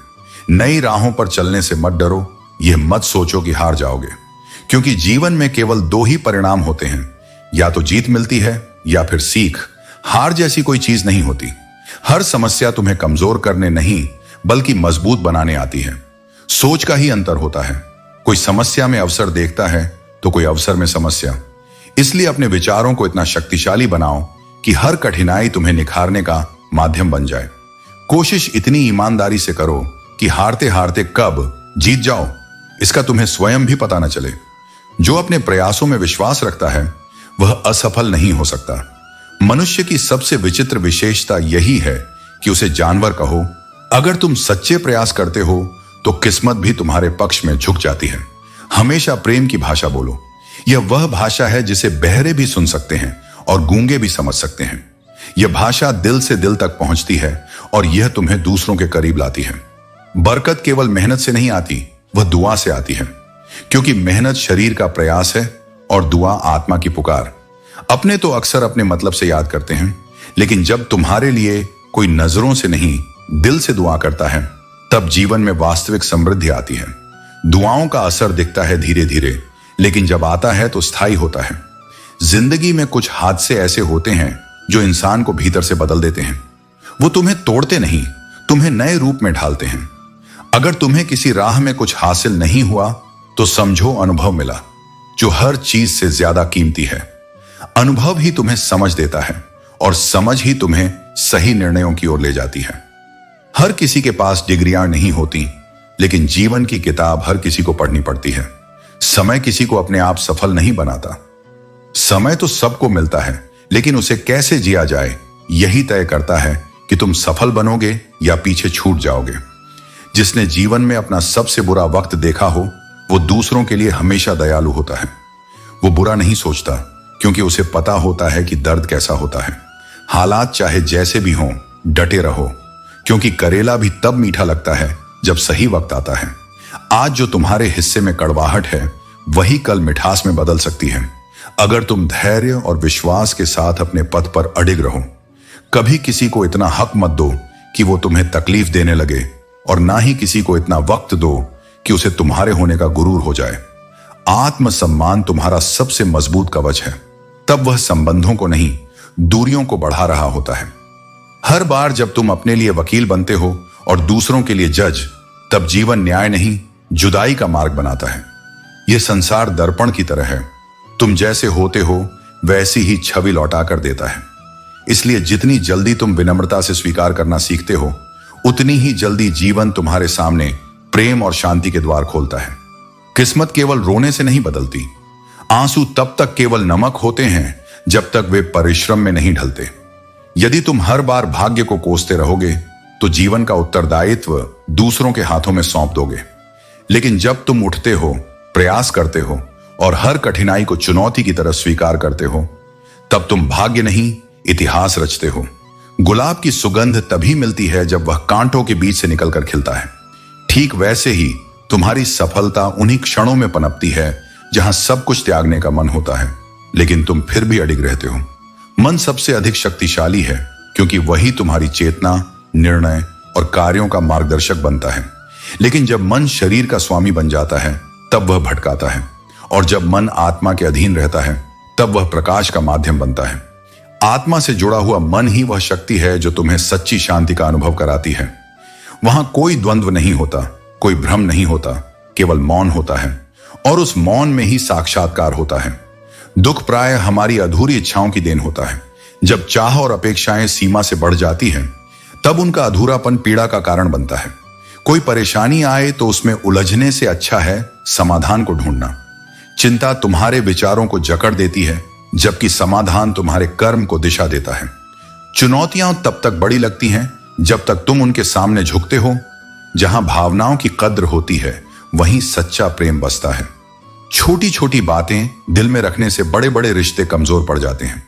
नई राहों पर चलने से मत डरो। यह मत सोचो कि हार जाओगे, क्योंकि जीवन में केवल दो ही परिणाम होते हैं, या तो जीत मिलती है या फिर सीख। हार जैसी कोई चीज नहीं होती। हर समस्या तुम्हें कमजोर करने नहीं, बल्कि मजबूत बनाने आती है। सोच का ही अंतर होता है। कोई समस्या में अवसर देखता है तो कोई अवसर में समस्या। इसलिए अपने विचारों को इतना शक्तिशाली बनाओ कि हर कठिनाई तुम्हें निखारने का माध्यम बन जाए। कोशिश इतनी ईमानदारी से करो कि हारते हारते कब जीत जाओ इसका तुम्हें स्वयं भी पता न चले। जो अपने प्रयासों में विश्वास रखता है वह असफल नहीं हो सकता। मनुष्य की सबसे विचित्र विशेषता यही है कि उसे जानवर कहो। अगर तुम सच्चे प्रयास करते हो तो किस्मत भी तुम्हारे पक्ष में झुक जाती है। हमेशा प्रेम की भाषा बोलो। यह वह भाषा है जिसे बहरे भी सुन सकते हैं और गूंगे भी समझ सकते हैं। यह भाषा दिल से दिल तक पहुंचती है और यह तुम्हें दूसरों के करीब लाती है। बरकत केवल मेहनत से नहीं आती, वह दुआ से आती है, क्योंकि मेहनत शरीर का प्रयास है और दुआ आत्मा की पुकार। अपने तो अक्सर अपने मतलब से याद करते हैं, लेकिन जब तुम्हारे लिए कोई नजरों से नहीं दिल से दुआ करता है, तब जीवन में वास्तविक समृद्धि आती है। दुआओं का असर दिखता है धीरे धीरे, लेकिन जब आता है तो स्थायी होता है। जिंदगी में कुछ हादसे ऐसे होते हैं जो इंसान को भीतर से बदल देते हैं। वो तुम्हें तोड़ते नहीं, तुम्हें नए रूप में ढालते हैं। अगर तुम्हें किसी राह में कुछ हासिल नहीं हुआ तो समझो अनुभव मिला, जो हर चीज से ज्यादा कीमती है। अनुभव ही तुम्हें समझ देता है और समझ ही तुम्हें सही निर्णयों की ओर ले जाती है। हर किसी के पास डिग्रियां नहीं होती, लेकिन जीवन की किताब हर किसी को पढ़नी पड़ती है। समय किसी को अपने आप सफल नहीं बनाता। समय तो सबको मिलता है, लेकिन उसे कैसे जिया जाए यही तय करता है कि तुम सफल बनोगे या पीछे छूट जाओगे। जिसने जीवन में अपना सबसे बुरा वक्त देखा हो वो दूसरों के लिए हमेशा दयालु होता है। वो बुरा नहीं सोचता क्योंकि उसे पता होता है कि दर्द कैसा होता है। हालात चाहे जैसे भी हों, डटे रहो, क्योंकि करेला भी तब मीठा लगता है जब सही वक्त आता है। आज जो तुम्हारे हिस्से में कड़वाहट है वही कल मिठास में बदल सकती है, अगर तुम धैर्य और विश्वास के साथ अपने पथ पर अडिग रहो। कभी किसी को इतना हक मत दो कि वो तुम्हें तकलीफ देने लगे, और ना ही किसी को इतना वक्त दो कि उसे तुम्हारे होने का गुरूर हो जाए। आत्मसम्मान तुम्हारा सबसे मजबूत कवच है, तब वह संबंधों को नहीं दूरियों को बढ़ा रहा होता है। हर बार जब तुम अपने लिए वकील बनते हो और दूसरों के लिए जज, तब जीवन न्याय नहीं जुदाई का मार्ग बनाता है। यह संसार दर्पण की तरह है, तुम जैसे होते हो वैसी ही छवि लौटा कर देता है। इसलिए जितनी जल्दी तुम विनम्रता से स्वीकार करना सीखते हो, उतनी ही जल्दी जीवन तुम्हारे सामने प्रेम और शांति के द्वार खोलता है। किस्मत केवल रोने से नहीं बदलती। आंसू तब तक केवल नमक होते हैं जब तक वे परिश्रम में नहीं ढलते। यदि तुम हर बार भाग्य को कोसते रहोगे तो जीवन का उत्तरदायित्व दूसरों के हाथों में सौंप दोगे। लेकिन जब तुम उठते हो, प्रयास करते हो और हर कठिनाई को चुनौती की तरह स्वीकार करते हो, तब तुम भाग्य नहीं इतिहास रचते हो। गुलाब की सुगंध तभी मिलती है जब वह कांटों के बीच से निकलकर खिलता है। ठीक वैसे ही तुम्हारी सफलता उन्हीं क्षणों में पनपती है जहां सब कुछ त्यागने का मन होता है, लेकिन तुम फिर भी अडिग रहते हो। मन सबसे अधिक शक्तिशाली है क्योंकि वही तुम्हारी चेतना, निर्णय और कार्यों का मार्गदर्शक बनता है। लेकिन जब मन शरीर का स्वामी बन जाता है तब वह भटकाता है, और जब मन आत्मा के अधीन रहता है तब वह प्रकाश का माध्यम बनता है। आत्मा से जुड़ा हुआ मन ही वह शक्ति है जो तुम्हें सच्ची शांति का अनुभव कराती है। वहां कोई द्वंद्व नहीं होता, कोई भ्रम नहीं होता, केवल मौन होता है, और उस मौन में ही साक्षात्कार होता है। दुख प्राय हमारी अधूरी इच्छाओं की देन होता है। जब चाह और अपेक्षाएं सीमा से बढ़ जाती हैं, तब उनका अधूरापन पीड़ा का कारण बनता है। कोई परेशानी आए तो उसमें उलझने से अच्छा है समाधान को ढूंढना। चिंता तुम्हारे विचारों को जकड़ देती है, जबकि समाधान तुम्हारे कर्म को दिशा देता है। चुनौतियां तब तक बड़ी लगती हैं जब तक तुम उनके सामने झुकते हो। जहां भावनाओं की कद्र होती है वहीं सच्चा प्रेम बसता है। छोटी छोटी बातें दिल में रखने से बड़े बड़े रिश्ते कमजोर पड़ जाते हैं।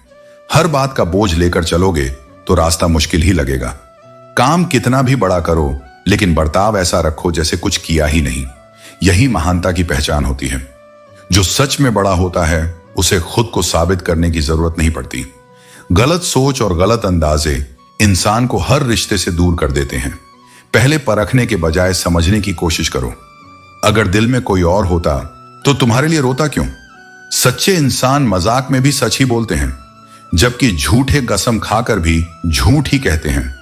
हर बात का बोझ लेकर चलोगे तो रास्ता मुश्किल ही लगेगा। काम कितना भी बड़ा करो, लेकिन बर्ताव ऐसा रखो जैसे कुछ किया ही नहीं। यही महानता की पहचान होती है। जो सच में बड़ा होता है उसे खुद को साबित करने की जरूरत नहीं पड़ती। गलत सोच और गलत अंदाजे इंसान को हर रिश्ते से दूर कर देते हैं। पहले परखने के बजाय समझने की कोशिश करो। अगर दिल में कोई और होता तो तुम्हारे लिए रोता क्यों? सच्चे इंसान मजाक में भी सच ही बोलते हैं, जबकि झूठे कसम खाकर भी झूठ ही कहते हैं।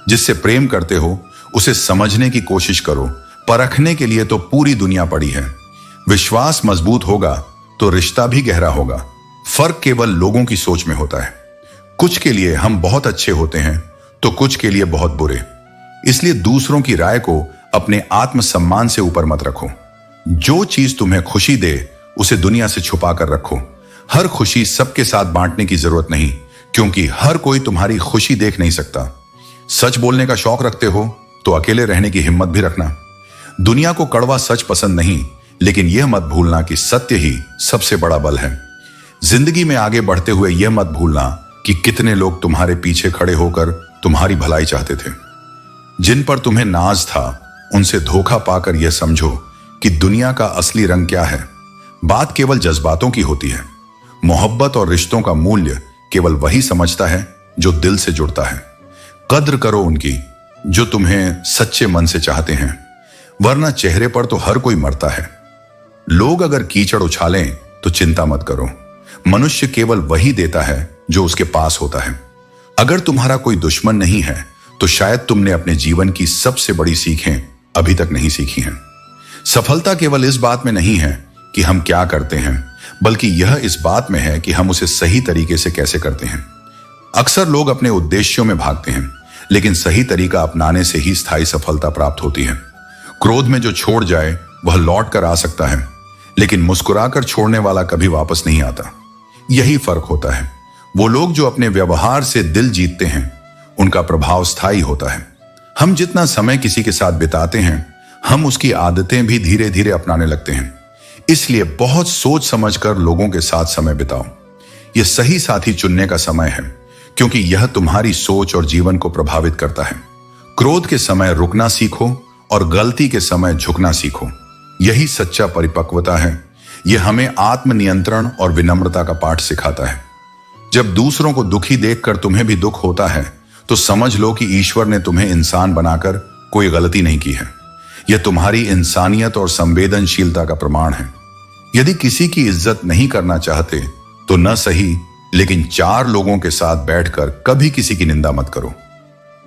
जिससे प्रेम करते हो उसे समझने की कोशिश करो। परखने के लिए तो पूरी दुनिया पड़ी है। विश्वास मजबूत होगा तो रिश्ता भी गहरा होगा। फर्क केवल लोगों की सोच में होता है। कुछ के लिए हम बहुत अच्छे होते हैं तो कुछ के लिए बहुत बुरे। इसलिए दूसरों की राय को अपने आत्मसम्मान से ऊपर मत रखो। जो चीज तुम्हें खुशी दे उसे दुनिया से छुपा कर रखो। हर खुशी सबके साथ बांटने की जरूरत नहीं, क्योंकि हर कोई तुम्हारी खुशी देख नहीं सकता। सच बोलने का शौक रखते हो तो अकेले रहने की हिम्मत भी रखना। दुनिया को कड़वा सच पसंद नहीं, लेकिन यह मत भूलना कि सत्य ही सबसे बड़ा बल है। जिंदगी में आगे बढ़ते हुए यह मत भूलना कि कितने लोग तुम्हारे पीछे खड़े होकर तुम्हारी भलाई चाहते थे। जिन पर तुम्हें नाज था उनसे धोखा पाकर यह समझो कि दुनिया का असली रंग क्या है। बात केवल जज्बातों की होती है। मोहब्बत और रिश्तों का मूल्य केवल वही समझता है जो दिल से जुड़ता है। कद्र करो उनकी जो तुम्हें सच्चे मन से चाहते हैं, वरना चेहरे पर तो हर कोई मरता है। लोग अगर कीचड़ उछालें तो चिंता मत करो। मनुष्य केवल वही देता है जो उसके पास होता है। अगर तुम्हारा कोई दुश्मन नहीं है तो शायद तुमने अपने जीवन की सबसे बड़ी सीखें अभी तक नहीं सीखी हैं। सफलता केवल इस बात में नहीं है कि हम क्या करते हैं, बल्कि यह इस बात में है कि हम उसे सही तरीके से कैसे करते हैं। अक्सर लोग अपने उद्देश्यों में भागते हैं, लेकिन सही तरीका अपनाने से ही स्थायी सफलता प्राप्त होती है। क्रोध में जो छोड़ जाए वह लौट कर आ सकता है, लेकिन मुस्कुराकर छोड़ने वाला कभी वापस नहीं आता। यही फर्क होता है। वो लोग जो अपने व्यवहार से दिल जीतते हैं उनका प्रभाव स्थायी होता है। हम जितना समय किसी के साथ बिताते हैं, हम उसकी आदतें भी धीरे धीरे अपनाने लगते हैं। इसलिए बहुत सोच समझकर लोगों के साथ समय बिताओ। यह सही साथी चुनने का समय है, क्योंकि यह तुम्हारी सोच और जीवन को प्रभावित करता है। क्रोध के समय रुकना सीखो और गलती के समय झुकना सीखो। यही सच्चा परिपक्वता है। यह हमें आत्मनियंत्रण और विनम्रता का पाठ सिखाता है। जब दूसरों को दुखी देखकर तुम्हें भी दुख होता है, तो समझ लो कि ईश्वर ने तुम्हें इंसान बनाकर कोई गलती नहीं की है। यह तुम्हारी इंसानियत और संवेदनशीलता का प्रमाण है। यदि किसी की इज्जत नहीं करना चाहते तो न सही, लेकिन 4 लोगों के साथ बैठकर कभी किसी की निंदा मत करो।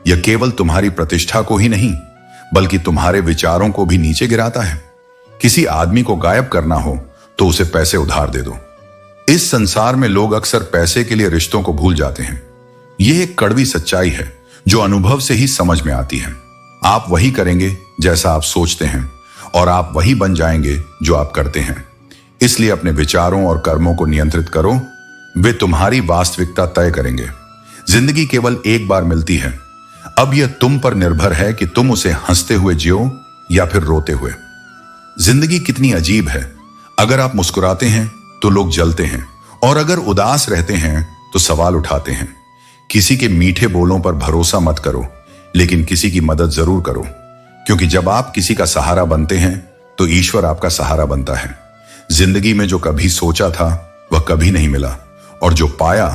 यह केवल तुम्हारी प्रतिष्ठा को ही नहीं, बल्कि तुम्हारे विचारों को भी नीचे गिराता है। किसी आदमी को गायब करना हो तो उसे पैसे उधार दे दो। इस संसार में लोग अक्सर पैसे के लिए रिश्तों को भूल जाते हैं। यह एक कड़वी सच्चाई है जो अनुभव से ही समझ में आती है। आप वही करेंगे जैसा आप सोचते हैं, और आप वही बन जाएंगे जो आप करते हैं। इसलिए अपने विचारों और कर्मों को नियंत्रित करो। वे तुम्हारी वास्तविकता तय करेंगे। जिंदगी केवल एक बार मिलती है। अब यह तुम पर निर्भर है कि तुम उसे हंसते हुए जियो या फिर रोते हुए। जिंदगी कितनी अजीब है। अगर आप मुस्कुराते हैं तो लोग जलते हैं, और अगर उदास रहते हैं तो सवाल उठाते हैं। किसी के मीठे बोलों पर भरोसा मत करो, लेकिन किसी की मदद जरूर करो, क्योंकि जब आप किसी का सहारा बनते हैं तो ईश्वर आपका सहारा बनता है। जिंदगी में जो कभी सोचा था वह कभी नहीं मिला, और जो पाया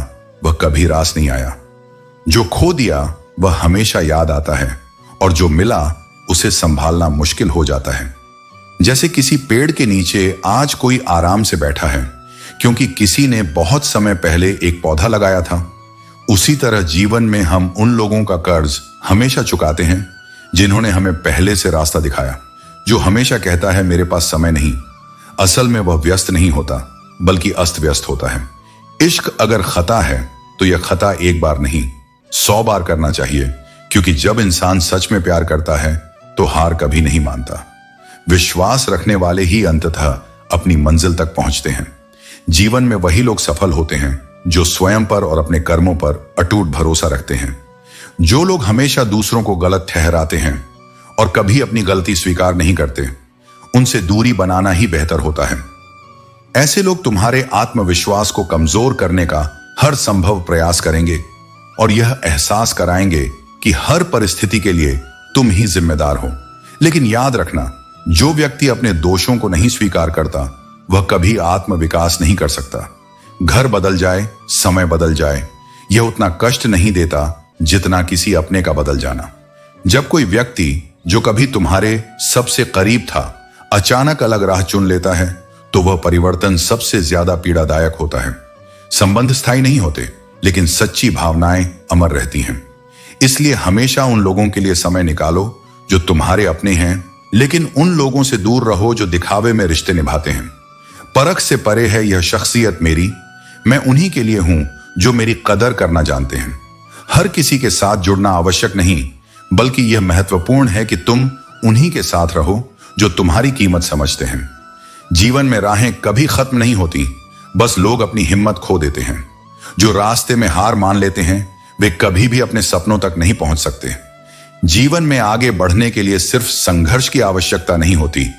वह कभी रास नहीं आया। जो खो दिया वह हमेशा याद आता है, और जो मिला उसे संभालना मुश्किल हो जाता है। जैसे किसी पेड़ के नीचे आज कोई आराम से बैठा है, क्योंकि किसी ने बहुत समय पहले एक पौधा लगाया था। उसी तरह जीवन में हम उन लोगों का कर्ज हमेशा चुकाते हैं जिन्होंने हमें पहले से रास्ता दिखाया। जो हमेशा कहता है मेरे पास समय नहीं, असल में वह व्यस्त नहीं होता, बल्कि अस्त व्यस्त होता है। इश्क अगर खता है तो यह खता एक बार नहीं 100 बार करना चाहिए, क्योंकि जब इंसान सच में प्यार करता है तो हार कभी नहीं मानता। विश्वास रखने वाले ही अंततः अपनी मंजिल तक पहुंचते हैं। जीवन में वही लोग सफल होते हैं जो स्वयं पर और अपने कर्मों पर अटूट भरोसा रखते हैं। जो लोग हमेशा दूसरों को गलत ठहराते हैं और कभी अपनी गलती स्वीकार नहीं करते, उनसे दूरी बनाना ही बेहतर होता है। ऐसे लोग तुम्हारे आत्मविश्वास को कमजोर करने का हर संभव प्रयास करेंगे और यह एहसास कराएंगे कि हर परिस्थिति के लिए तुम ही जिम्मेदार हो। लेकिन याद रखना, जो व्यक्ति अपने दोषों को नहीं स्वीकार करता वह कभी आत्म विकास नहीं कर सकता। घर बदल जाए, समय बदल जाए, यह उतना कष्ट नहीं देता जितना किसी अपने का बदल जाना। जब कोई व्यक्ति जो कभी तुम्हारे सबसे करीब था अचानक अलग राह चुन लेता है, तो वह परिवर्तन सबसे ज्यादा पीड़ादायक होता है। संबंध स्थायी नहीं होते, लेकिन सच्ची भावनाएं अमर रहती हैं। इसलिए हमेशा उन लोगों के लिए समय निकालो जो तुम्हारे अपने हैं, लेकिन उन लोगों से दूर रहो जो दिखावे में रिश्ते निभाते हैं। परख से परे है यह शख्सियत मेरी, मैं उन्हीं के लिए हूं जो मेरी कदर करना जानते हैं। हर किसी के साथ जुड़ना आवश्यक नहीं, बल्कि यह महत्वपूर्ण है कि तुम उन्हीं के साथ रहो जो तुम्हारी कीमत समझते हैं। जीवन में राहें कभी खत्म नहीं होती, बस लोग अपनी हिम्मत खो देते हैं। जो रास्ते में हार मान लेते हैं वे कभी भी अपने सपनों तक नहीं पहुंच सकते। जीवन में आगे बढ़ने के लिए सिर्फ संघर्ष की आवश्यकता नहीं होती,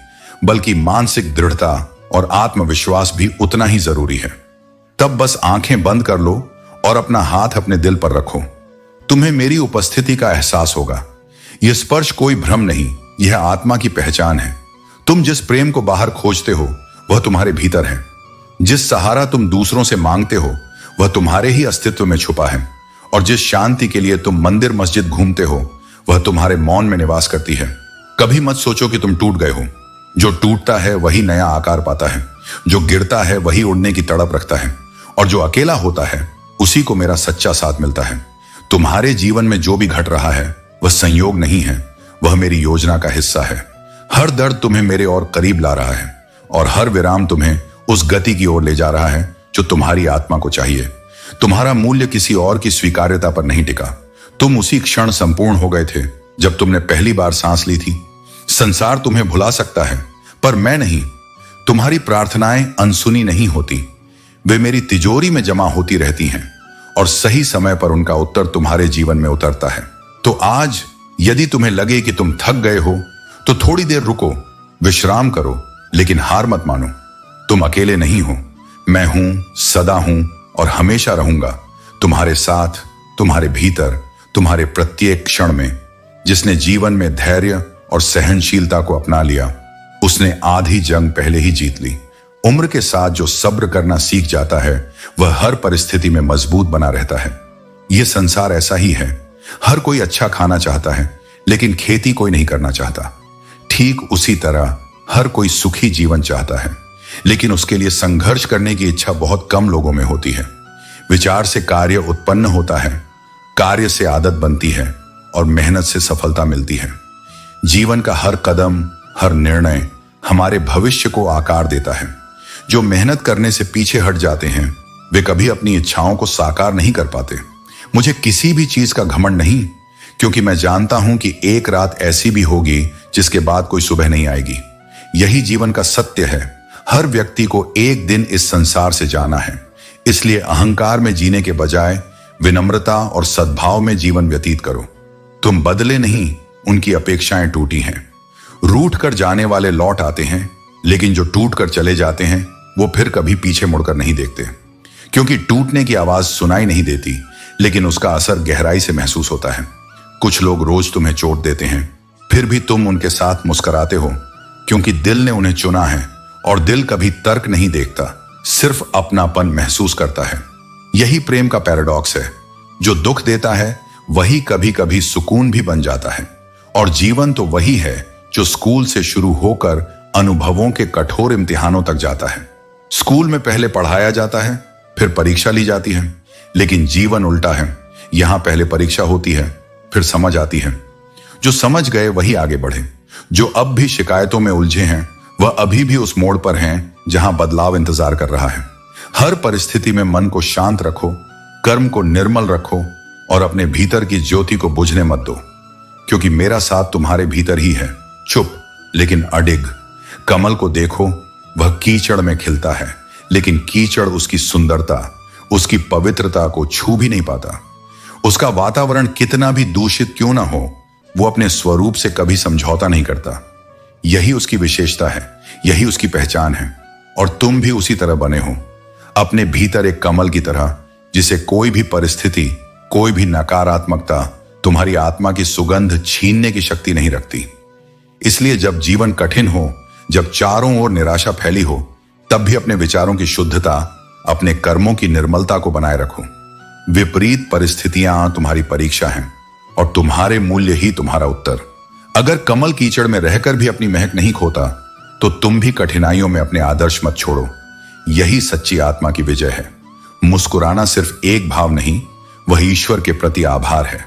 बल्कि मानसिक दृढ़ता और आत्मविश्वास भी उतना ही जरूरी है। तब बस आंखें बंद कर लो और अपना हाथ अपने दिल पर रखो। तुम्हें मेरी उपस्थिति का एहसास होगा। यह स्पर्श कोई भ्रम नहीं, यह आत्मा की पहचान है। तुम जिस प्रेम को बाहर खोजते हो वह तुम्हारे भीतर है। जिस सहारा तुम दूसरों से मांगते हो वह तुम्हारे ही अस्तित्व में छुपा है, और जिस शांति के लिए तुम मंदिर मस्जिद घूमते हो वह तुम्हारे मौन में निवास करती है। कभी मत सोचो कि तुम टूट गए हो। जो टूटता है वही नया आकार पाता है, जो गिरता है वही उड़ने की तड़प रखता है, और जो अकेला होता है उसी को मेरा सच्चा साथ मिलता है। तुम्हारे जीवन में जो भी घट रहा है वह संयोग नहीं है, वह मेरी योजना का हिस्सा है। हर दर्द तुम्हें मेरे और करीब ला रहा है, और हर विराम तुम्हें उस गति की ओर ले जा रहा है जो तुम्हारी आत्मा को चाहिए। तुम्हारा मूल्य किसी और की स्वीकार्यता पर नहीं टिका। तुम उसी क्षण संपूर्ण हो गए थे जब तुमने पहली बार सांस ली थी। संसार तुम्हें भुला सकता है, पर मैं नहीं। तुम्हारी प्रार्थनाएं अनसुनी नहीं होती, वे मेरी तिजोरी में जमा होती रहती हैं, और सही समय पर उनका उत्तर तुम्हारे जीवन में उतरता है। तो आज यदि तुम्हें लगे कि तुम थक गए हो तो थोड़ी देर रुको, विश्राम करो, लेकिन हार मत मानो। तुम अकेले नहीं हो। मैं हूं, सदा हूं और हमेशा रहूंगा तुम्हारे साथ, तुम्हारे भीतर, तुम्हारे प्रत्येक क्षण में। जिसने जीवन में धैर्य और सहनशीलता को अपना लिया, उसने आधी जंग पहले ही जीत ली। उम्र के साथ जो सब्र करना सीख जाता है, वह हर परिस्थिति में मजबूत बना रहता है। यह संसार ऐसा ही है। हर कोई अच्छा खाना चाहता है, लेकिन खेती कोई नहीं करना चाहता। ठीक उसी तरह हर कोई सुखी जीवन चाहता है, लेकिन उसके लिए संघर्ष करने की इच्छा बहुत कम लोगों में होती है। विचार से कार्य उत्पन्न होता है, कार्य से आदत बनती है और मेहनत से सफलता मिलती है। जीवन का हर कदम, हर निर्णय हमारे भविष्य को आकार देता है। जो मेहनत करने से पीछे हट जाते हैं, वे कभी अपनी इच्छाओं को साकार नहीं कर पाते। मुझे किसी भी चीज का घमंड नहीं, क्योंकि मैं जानता हूं कि एक रात ऐसी भी होगी जिसके बाद कोई सुबह नहीं आएगी। यही जीवन का सत्य है। हर व्यक्ति को एक दिन इस संसार से जाना है। इसलिए अहंकार में जीने के बजाय विनम्रता और सद्भाव में जीवन व्यतीत करो। तुम बदले नहीं, उनकी अपेक्षाएं टूटी हैं। रूठ कर जाने वाले लौट आते हैं, लेकिन जो टूट कर चले जाते हैं वो फिर कभी पीछे मुड़कर नहीं देखते, क्योंकि टूटने की आवाज सुनाई नहीं देती, लेकिन उसका असर गहराई से महसूस होता है। कुछ लोग रोज तुम्हें चोट देते हैं, फिर भी तुम उनके साथ मुस्कुराते हो, क्योंकि दिल ने उन्हें चुना है और दिल कभी तर्क नहीं देखता, सिर्फ अपनापन महसूस करता है। यही प्रेम का पैराडॉक्स है। जो दुख देता है वही कभी कभी सुकून भी बन जाता है। और जीवन तो वही है जो स्कूल से शुरू होकर अनुभवों के कठोर इम्तिहानों तक जाता है। स्कूल में पहले पढ़ाया जाता है, फिर परीक्षा ली जाती है, लेकिन जीवन उल्टा है। यहां पहले परीक्षा होती है, फिर समझ आती है। जो समझ गए वही आगे बढ़े। जो अब भी शिकायतों में उलझे हैं, वह अभी भी उस मोड़ पर हैं जहां बदलाव इंतजार कर रहा है। हर परिस्थिति में मन को शांत रखो, कर्म को निर्मल रखो और अपने भीतर की ज्योति को बुझने मत दो, क्योंकि मेरा साथ तुम्हारे भीतर ही है। चुप लेकिन अडिग। कमल को देखो, वह कीचड़ में खिलता है, लेकिन कीचड़ उसकी सुंदरता, उसकी पवित्रता को छू भी नहीं पाता। उसका वातावरण कितना भी दूषित क्यों ना हो, वो अपने स्वरूप से कभी समझौता नहीं करता। यही उसकी विशेषता है, यही उसकी पहचान है। और तुम भी उसी तरह बने हो, अपने भीतर एक कमल की तरह, जिसे कोई भी परिस्थिति, कोई भी नकारात्मकता तुम्हारी आत्मा की सुगंध छीनने की शक्ति नहीं रखती। इसलिए जब जीवन कठिन हो, जब चारों ओर निराशा फैली हो, तब भी अपने विचारों की शुद्धता, अपने कर्मों की निर्मलता को बनाए रखो। विपरीत परिस्थितियां तुम्हारी परीक्षा हैं और तुम्हारे मूल्य ही तुम्हारा उत्तर। अगर कमल कीचड़ में रहकर भी अपनी महक नहीं खोता, तो तुम भी कठिनाइयों में अपने आदर्श मत छोड़ो। यही सच्ची आत्मा की विजय है। मुस्कुराना सिर्फ एक भाव नहीं, वह ईश्वर के प्रति आभार है।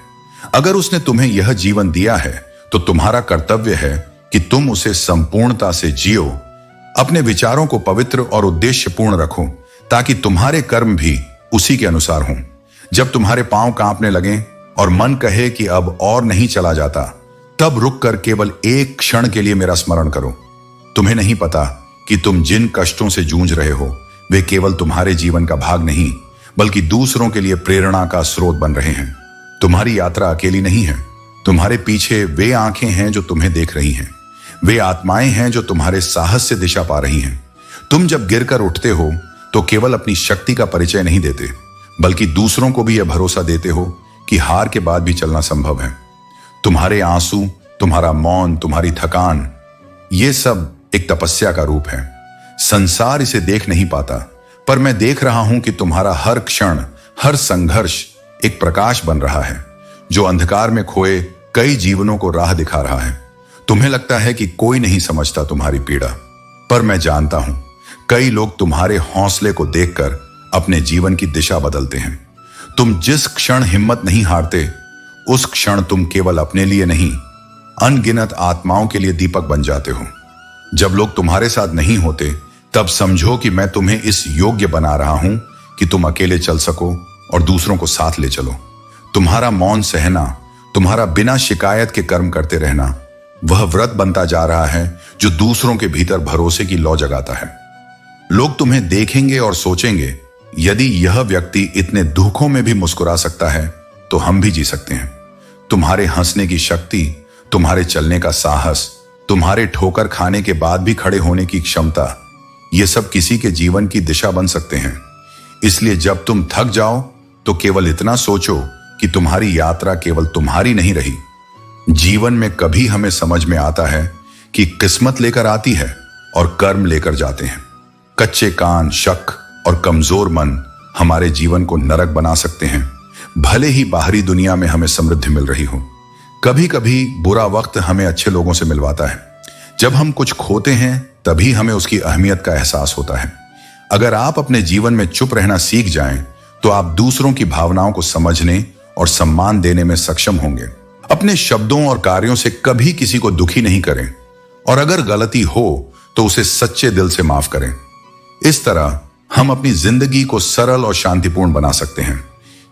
अगर उसने तुम्हें यह जीवन दिया है, तो तुम्हारा कर्तव्य है कि तुम उसे संपूर्णता से जियो। अपने विचारों को पवित्र और उद्देश्यपूर्ण रखो, ताकि तुम्हारे कर्म भी उसी के अनुसार हों। जब तुम्हारे पांव कांपने लगें और मन कहे कि अब और नहीं चला जाता, तब रुक कर केवल एक क्षण के लिए मेरा स्मरण करो। तुम्हें नहीं पता कि तुम जिन कष्टों से जूझ रहे हो, वे केवल तुम्हारे जीवन का भाग नहीं, बल्कि दूसरों के लिए प्रेरणा का स्रोत बन रहे हैं। तुम्हारी यात्रा अकेली नहीं है। तुम्हारे पीछे वे आंखें हैं जो तुम्हें देख रही हैं। वे आत्माएं हैं जो तुम्हारे साहस से दिशा पा रही हैं। तुम जब गिरकर उठते हो, तो केवल अपनी शक्ति का परिचय नहीं देते, बल्कि दूसरों को भी यह भरोसा देते हो कि हार के बाद भी चलना संभव है। तुम्हारे आंसू, तुम्हारा मौन, तुम्हारी थकान, ये सब एक तपस्या का रूप है। संसार इसे देख नहीं पाता, पर मैं देख रहा हूं कि तुम्हारा हर क्षण, हर संघर्ष एक प्रकाश बन रहा है, जो अंधकार में खोए कई जीवनों को राह दिखा रहा है। तुम्हें लगता है कि कोई नहीं समझता तुम्हारी पीड़ा, पर मैं जानता हूं कई लोग तुम्हारे हौसले को देखकर अपने जीवन की दिशा बदलते हैं। तुम जिस क्षण हिम्मत नहीं हारते, उस क्षण तुम केवल अपने लिए नहीं, अनगिनत आत्माओं के लिए दीपक बन जाते हो। जब लोग तुम्हारे साथ नहीं होते, तब समझो कि मैं तुम्हें इस योग्य बना रहा हूं कि तुम अकेले चल सको और दूसरों को साथ ले चलो। तुम्हारा मौन सहना, तुम्हारा बिना शिकायत के कर्म करते रहना, वह व्रत बनता जा रहा है जो दूसरों के भीतर भरोसे की लौ जगाता है। लोग तुम्हें देखेंगे और सोचेंगे, यदि यह व्यक्ति इतने दुखों में भी मुस्कुरा सकता है, तो हम भी जी सकते हैं। तुम्हारे हंसने की शक्ति, तुम्हारे चलने का साहस, तुम्हारे ठोकर खाने के बाद भी खड़े होने की क्षमता, ये सब किसी के जीवन की दिशा बन सकते हैं। इसलिए जब तुम थक जाओ तो केवल इतना सोचो कि तुम्हारी यात्रा केवल तुम्हारी नहीं रही। जीवन में कभी हमें समझ में आता है कि किस्मत लेकर आती है और कर्म लेकर जाते हैं। कच्चे कान, शक और कमजोर मन हमारे जीवन को नरक बना सकते हैं, भले ही बाहरी दुनिया में हमें समृद्धि मिल रही हो। कभी कभी बुरा वक्त हमें अच्छे लोगों से मिलवाता है। जब हम कुछ खोते हैं तभी हमें उसकी अहमियत का एहसास होता है। अगर आप अपने जीवन में चुप रहना सीख जाएं, तो आप दूसरों की भावनाओं को समझने और सम्मान देने में सक्षम होंगे। अपने शब्दों और कार्यों से कभी किसी को दुखी नहीं करें, और अगर गलती हो तो उसे सच्चे दिल से माफ करें। इस तरह हम अपनी जिंदगी को सरल और शांतिपूर्ण बना सकते हैं।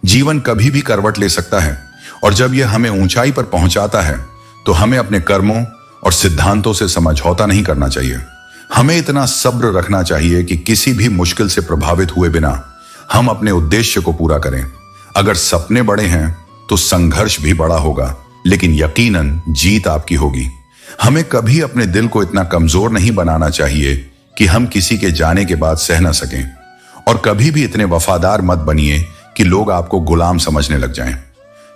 जीवन कभी भी करवट ले सकता है, और जब यह हमें ऊंचाई पर पहुंचाता है तो हमें अपने कर्मों और सिद्धांतों से समझौता नहीं करना चाहिए। हमें इतना सब्र रखना चाहिए कि किसी भी मुश्किल से प्रभावित हुए बिना हम अपने उद्देश्य को पूरा करें। अगर सपने बड़े हैं तो संघर्ष भी बड़ा होगा, लेकिन यकीनन जीत आपकी होगी। हमें कभी अपने दिल को इतना कमजोर नहीं बनाना चाहिए कि हम किसी के जाने के बाद सह न सकें, और कभी भी इतने वफादार मत बनिए कि लोग आपको गुलाम समझने लग जाएं।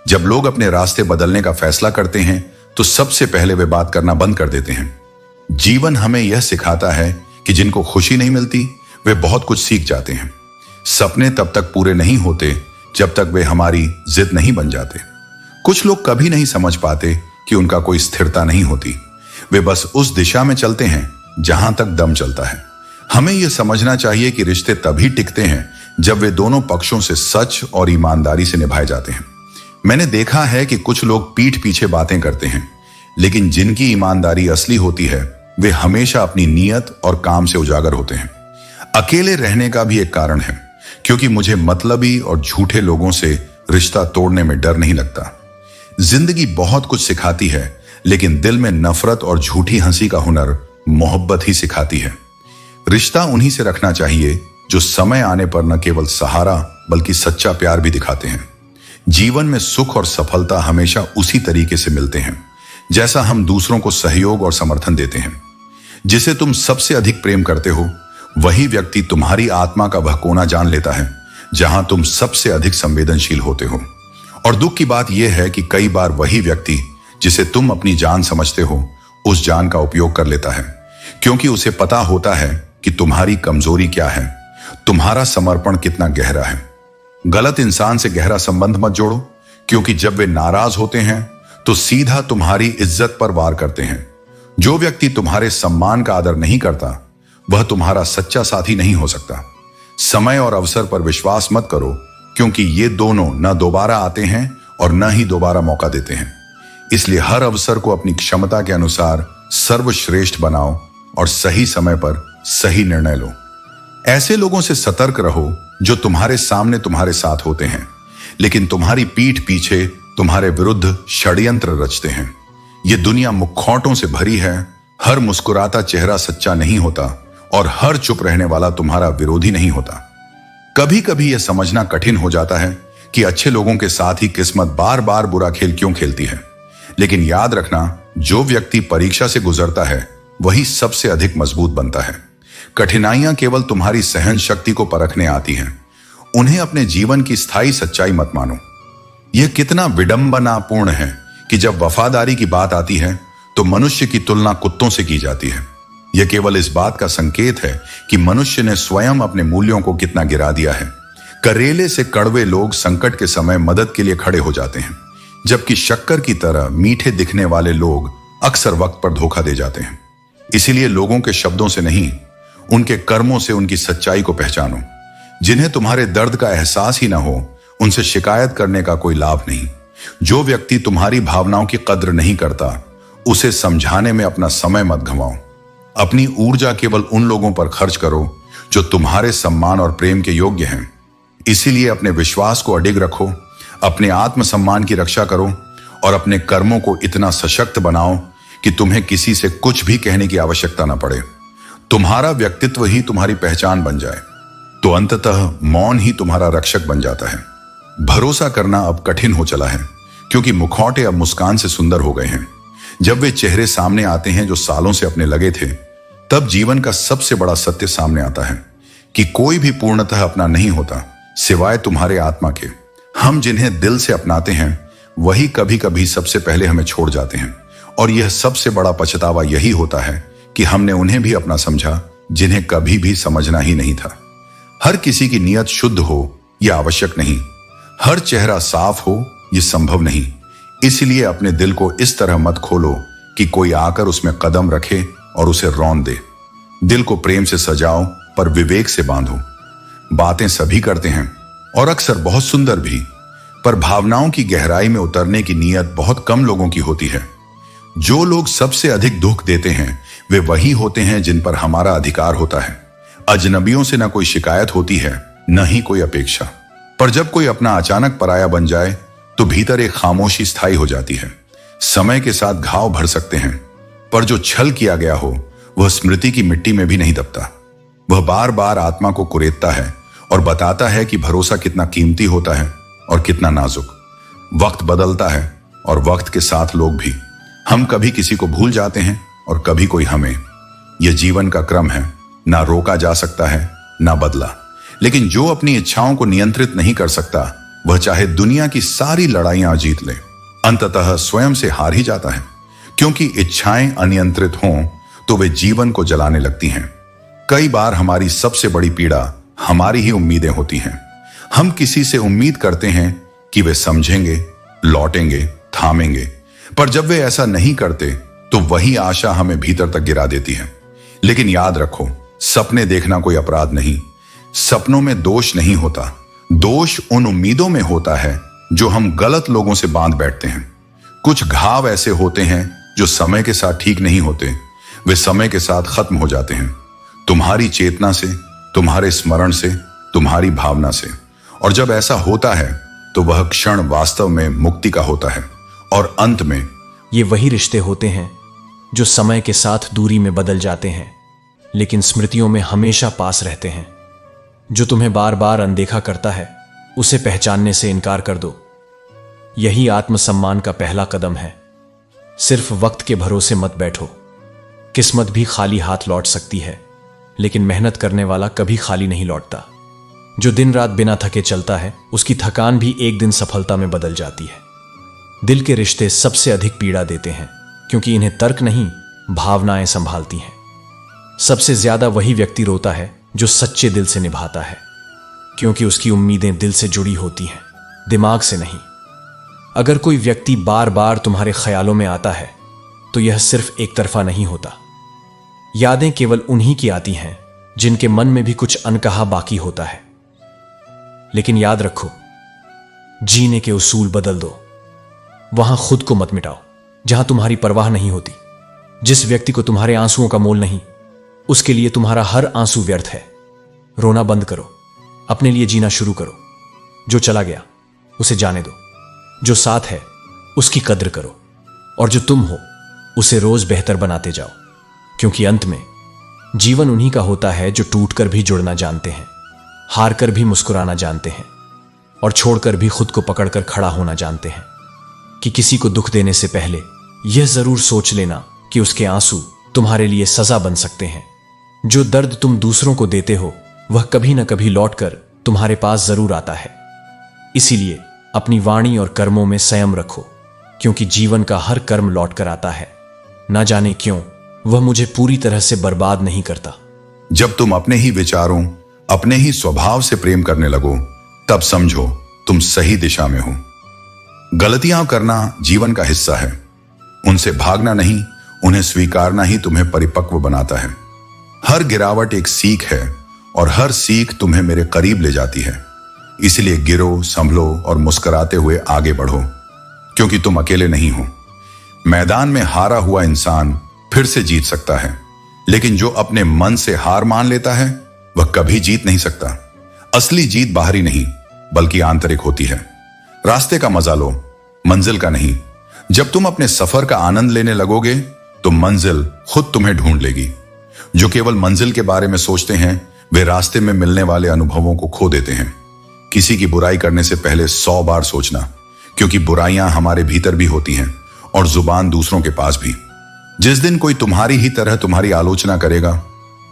जब लोग अपने रास्ते बदलने का फैसला करते हैं तो सबसे पहले वे बात करना बंद कर देते हैं। जीवन हमें यह सिखाता है कि जिनको खुशी नहीं मिलती वे बहुत कुछ सीख जाते हैं। सपने तब तक पूरे नहीं होते जब तक वे हमारी जिद नहीं बन जाते। कुछ लोग कभी नहीं समझ पाते कि उनका कोई स्थिरता नहीं होती, वे बस उस दिशा में चलते हैं जहां तक दम चलता है। हमें यह समझना चाहिए कि रिश्ते तभी टिकते हैं जब वे दोनों पक्षों से सच और ईमानदारी से निभाए जाते हैं। मैंने देखा है कि कुछ लोग पीठ पीछे बातें करते हैं, लेकिन जिनकी ईमानदारी असली होती है वे हमेशा अपनी नीयत और काम से उजागर होते हैं। अकेले रहने का भी एक कारण है, क्योंकि मुझे मतलबी और झूठे लोगों से रिश्ता तोड़ने में डर नहीं लगता। जिंदगी बहुत कुछ सिखाती है, लेकिन दिल में नफरत और झूठी हंसी का हुनर मोहब्बत ही सिखाती है। रिश्ता उन्हीं से रखना चाहिए जो समय आने पर न केवल सहारा बल्कि सच्चा प्यार भी दिखाते हैं। जीवन में सुख और सफलता हमेशा उसी तरीके से मिलते हैं जैसा हम दूसरों को सहयोग और समर्थन देते हैं। जिसे तुम सबसे अधिक प्रेम करते हो वही व्यक्ति तुम्हारी आत्मा का वह कोना जान लेता है जहां तुम सबसे अधिक संवेदनशील होते हो। और दुख की बात यह है कि कई बार वही व्यक्ति जिसे तुम अपनी जान समझते हो उस जान का उपयोग कर लेता है, क्योंकि उसे पता होता है कि तुम्हारी कमजोरी क्या है, तुम्हारा समर्पण कितना गहरा है। गलत इंसान से गहरा संबंध मत जोड़ो, क्योंकि जब वे नाराज होते हैं तो सीधा तुम्हारी इज्जत पर वार करते हैं। जो व्यक्ति तुम्हारे सम्मान का आदर नहीं करता वह तुम्हारा सच्चा साथी नहीं हो सकता। समय और अवसर पर विश्वास मत करो, क्योंकि ये दोनों न दोबारा आते हैं और न ही दोबारा मौका देते हैं। इसलिए हर अवसर को अपनी क्षमता के अनुसार सर्वश्रेष्ठ बनाओ और सही समय पर सही निर्णय लो। ऐसे लोगों से सतर्क रहो जो तुम्हारे सामने तुम्हारे साथ होते हैं, लेकिन तुम्हारी पीठ पीछे तुम्हारे विरुद्ध षड्यंत्र रचते हैं। ये दुनिया मुखौटों से भरी है, हर मुस्कुराता चेहरा सच्चा नहीं होता और हर चुप रहने वाला तुम्हारा विरोधी नहीं होता। कभी कभी यह समझना कठिन हो जाता है कि अच्छे लोगों के साथ ही किस्मत बार बार बुरा खेल क्यों खेलती है, लेकिन याद रखना, जो व्यक्ति परीक्षा से गुजरता है वही सबसे अधिक मजबूत बनता है। कठिनाइयां केवल तुम्हारी सहन शक्ति को परखने आती हैं, उन्हें अपने जीवन की स्थायी सच्चाई मत मानो। यह कितना विडंबनापूर्ण है कि जब वफादारी की बात आती है तो मनुष्य की तुलना कुत्तों से की जाती है। यह केवल इस बात का संकेत है कि मनुष्य ने स्वयं अपने मूल्यों को कितना गिरा दिया है। करेले से कड़वे लोग संकट के समय मदद के लिए खड़े हो जाते हैं, जबकि शक्कर की तरह मीठे दिखने वाले लोग अक्सर वक्त पर धोखा दे जाते हैं। इसीलिए लोगों के शब्दों से नहीं, उनके कर्मों से उनकी सच्चाई को पहचानो। जिन्हें तुम्हारे दर्द का एहसास ही ना हो, उनसे शिकायत करने का कोई लाभ नहीं। जो व्यक्ति तुम्हारी भावनाओं की कद्र नहीं करता, उसे समझाने में अपना समय मत गंवाओ। अपनी ऊर्जा केवल उन लोगों पर खर्च करो जो तुम्हारे सम्मान और प्रेम के योग्य हैं। इसीलिए अपने विश्वास को अडिग रखो, अपने आत्मसम्मान की रक्षा करो और अपने कर्मों को इतना सशक्त बनाओ कि तुम्हें किसी से कुछ भी कहने की आवश्यकता न पड़े। तुम्हारा व्यक्तित्व ही तुम्हारी पहचान बन जाए तो अंततः मौन ही तुम्हारा रक्षक बन जाता है। भरोसा करना अब कठिन हो चला है, क्योंकि मुखौटे अब मुस्कान से सुंदर हो गए हैं। जब वे चेहरे सामने आते हैं जो सालों से अपने लगे थे, तब जीवन का सबसे बड़ा सत्य सामने आता है कि कोई भी पूर्णतः अपना नहीं होता सिवाय तुम्हारे आत्मा के। हम जिन्हें दिल से अपनाते हैं वही कभी कभी सबसे पहले हमें छोड़ जाते हैं, और यह सबसे बड़ा पछतावा यही होता है कि हमने उन्हें भी अपना समझा जिन्हें कभी भी समझना ही नहीं था। हर किसी की नीयत शुद्ध हो यह आवश्यक नहीं, हर चेहरा साफ हो यह संभव नहीं। इसलिए अपने दिल को इस तरह मत खोलो कि कोई आकर उसमें कदम रखे और उसे रौंद दे। दिल को प्रेम से सजाओ पर विवेक से बांधो। बातें सभी करते हैं और अक्सर बहुत सुंदर भी, पर भावनाओं की गहराई में उतरने की नीयत बहुत कम लोगों की होती है। जो लोग सबसे अधिक दुख देते हैं वे वही होते हैं जिन पर हमारा अधिकार होता है। अजनबियों से न कोई शिकायत होती है न ही कोई अपेक्षा, पर जब कोई अपना अचानक पराया बन जाए तो भीतर एक खामोशी स्थायी हो जाती है। समय के साथ घाव भर सकते हैं, पर जो छल किया गया हो वह स्मृति की मिट्टी में भी नहीं दबता। वह बार बार आत्मा को कुरेदता है और बताता है कि भरोसा कितना कीमती होता है और कितना नाजुक। वक्त बदलता है और वक्त के साथ लोग भी। हम कभी किसी को भूल जाते हैं और कभी कोई हमें। यह जीवन का क्रम है, ना रोका जा सकता है ना बदला। लेकिन जो अपनी इच्छाओं को नियंत्रित नहीं कर सकता वह चाहे दुनिया की सारी लड़ाइयां जीत ले, अंततः स्वयं से हार ही जाता है। क्योंकि इच्छाएं अनियंत्रित हों तो वे जीवन को जलाने लगती हैं। कई बार हमारी सबसे बड़ी पीड़ा हमारी ही उम्मीदें होती हैं। हम किसी से उम्मीद करते हैं कि वे समझेंगे, लौटेंगे, थामेंगे, पर जब वे ऐसा नहीं करते तो वही आशा हमें भीतर तक गिरा देती है। लेकिन याद रखो, सपने देखना कोई अपराध नहीं। सपनों में दोष नहीं होता, दोष उन उम्मीदों में होता है जो हम गलत लोगों से बांध बैठते हैं। कुछ घाव ऐसे होते हैं जो समय के साथ ठीक नहीं होते, वे समय के साथ खत्म हो जाते हैं। तुम्हारी चेतना से, तुम्हारे स्मरण से, तुम्हारी भावना से। और जब ऐसा होता है तो वह क्षण वास्तव में मुक्ति का होता है। और अंत में ये वही रिश्ते होते हैं जो समय के साथ दूरी में बदल जाते हैं, लेकिन स्मृतियों में हमेशा पास रहते हैं। जो तुम्हें बार बार अनदेखा करता है उसे पहचानने से इनकार कर दो। यही आत्मसम्मान का पहला कदम है। सिर्फ वक्त के भरोसे मत बैठो। किस्मत भी खाली हाथ लौट सकती है, लेकिन मेहनत करने वाला कभी खाली नहीं लौटता। जो दिन रात बिना थके चलता है उसकी थकान भी एक दिन सफलता में बदल जाती है। दिल के रिश्ते सबसे अधिक पीड़ा देते हैं क्योंकि इन्हें तर्क नहीं, भावनाएं संभालती हैं। सबसे ज्यादा वही व्यक्ति रोता है जो सच्चे दिल से निभाता है, क्योंकि उसकी उम्मीदें दिल से जुड़ी होती हैं, दिमाग से नहीं। अगर कोई व्यक्ति बार बार तुम्हारे ख्यालों में आता है तो यह सिर्फ एक तरफा नहीं होता। यादें केवल उन्हीं की आती हैं जिनके मन में भी कुछ अनकहा बाकी होता है। लेकिन याद रखो, जीने के उसूल बदल दो। वहां खुद को मत मिटाओ जहां तुम्हारी परवाह नहीं होती। जिस व्यक्ति को तुम्हारे आंसुओं का मोल नहीं, उसके लिए तुम्हारा हर आंसू व्यर्थ है। रोना बंद करो, अपने लिए जीना शुरू करो। जो चला गया उसे जाने दो, जो साथ है उसकी कद्र करो, और जो तुम हो उसे रोज बेहतर बनाते जाओ। क्योंकि अंत में जीवन उन्हीं का होता है जो टूटकर भी जुड़ना जानते हैं, हार कर भी मुस्कुराना जानते हैं, और छोड़कर भी खुद को पकड़कर खड़ा होना जानते हैं। कि किसी को दुख देने से पहले यह जरूर सोच लेना कि उसके आंसू तुम्हारे लिए सजा बन सकते हैं। जो दर्द तुम दूसरों को देते हो वह कभी न कभी लौटकर तुम्हारे पास जरूर आता है। इसीलिए अपनी वाणी और कर्मों में संयम रखो, क्योंकि जीवन का हर कर्म लौटकर आता है। ना जाने क्यों वह मुझे पूरी तरह से बर्बाद नहीं करता। जब तुम अपने ही विचारों, अपने ही स्वभाव से प्रेम करने लगो, तब समझो तुम सही दिशा में हो। गलतियां करना जीवन का हिस्सा है, उनसे भागना नहीं, उन्हें स्वीकारना ही तुम्हें परिपक्व बनाता है। हर गिरावट एक सीख है और हर सीख तुम्हें मेरे करीब ले जाती है। इसलिए गिरो, संभलो और मुस्कुराते हुए आगे बढ़ो, क्योंकि तुम अकेले नहीं हो। मैदान में हारा हुआ इंसान फिर से जीत सकता है, लेकिन जो अपने मन से हार मान लेता है वह कभी जीत नहीं सकता। असली जीत बाहरी नहीं बल्कि आंतरिक होती है। रास्ते का मजा लो, मंजिल का नहीं। जब तुम अपने सफर का आनंद लेने लगोगे तो मंजिल खुद तुम्हें ढूंढ लेगी। जो केवल मंजिल के बारे में सोचते हैं वे रास्ते में मिलने वाले अनुभवों को खो देते हैं। किसी की बुराई करने से पहले 100 बार सोचना, क्योंकि बुराइयां हमारे भीतर भी होती हैं और जुबान दूसरों के पास भी। जिस दिन कोई तुम्हारी ही तरह तुम्हारी आलोचना करेगा,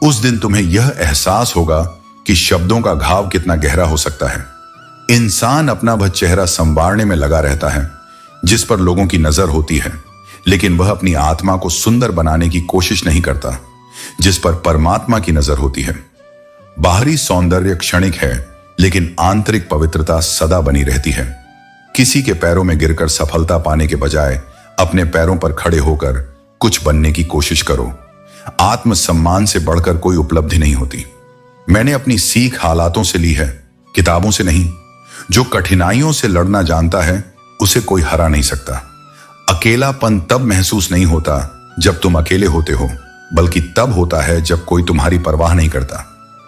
उस दिन तुम्हें यह एहसास होगा कि शब्दों का घाव कितना गहरा हो सकता है। इंसान अपना वह चेहरा संवारने में लगा रहता है जिस पर लोगों की नजर होती है, लेकिन वह अपनी आत्मा को सुंदर बनाने की कोशिश नहीं करता जिस पर परमात्मा की नजर होती है। बाहरी सौंदर्य क्षणिक है, लेकिन आंतरिक पवित्रता सदा बनी रहती है। किसी के पैरों में गिरकर सफलता पाने के बजाय अपने पैरों पर खड़े होकर कुछ बनने की कोशिश करो। आत्मसम्मान से बढ़कर कोई उपलब्धि नहीं होती। मैंने अपनी सीख हालातों से ली है, किताबों से नहीं। जो कठिनाइयों से लड़ना जानता है उसे कोई हरा नहीं सकता। अकेलापन तब महसूस नहीं होता जब तुम अकेले होते हो, बल्कि तब होता है जब कोई तुम्हारी परवाह नहीं करता।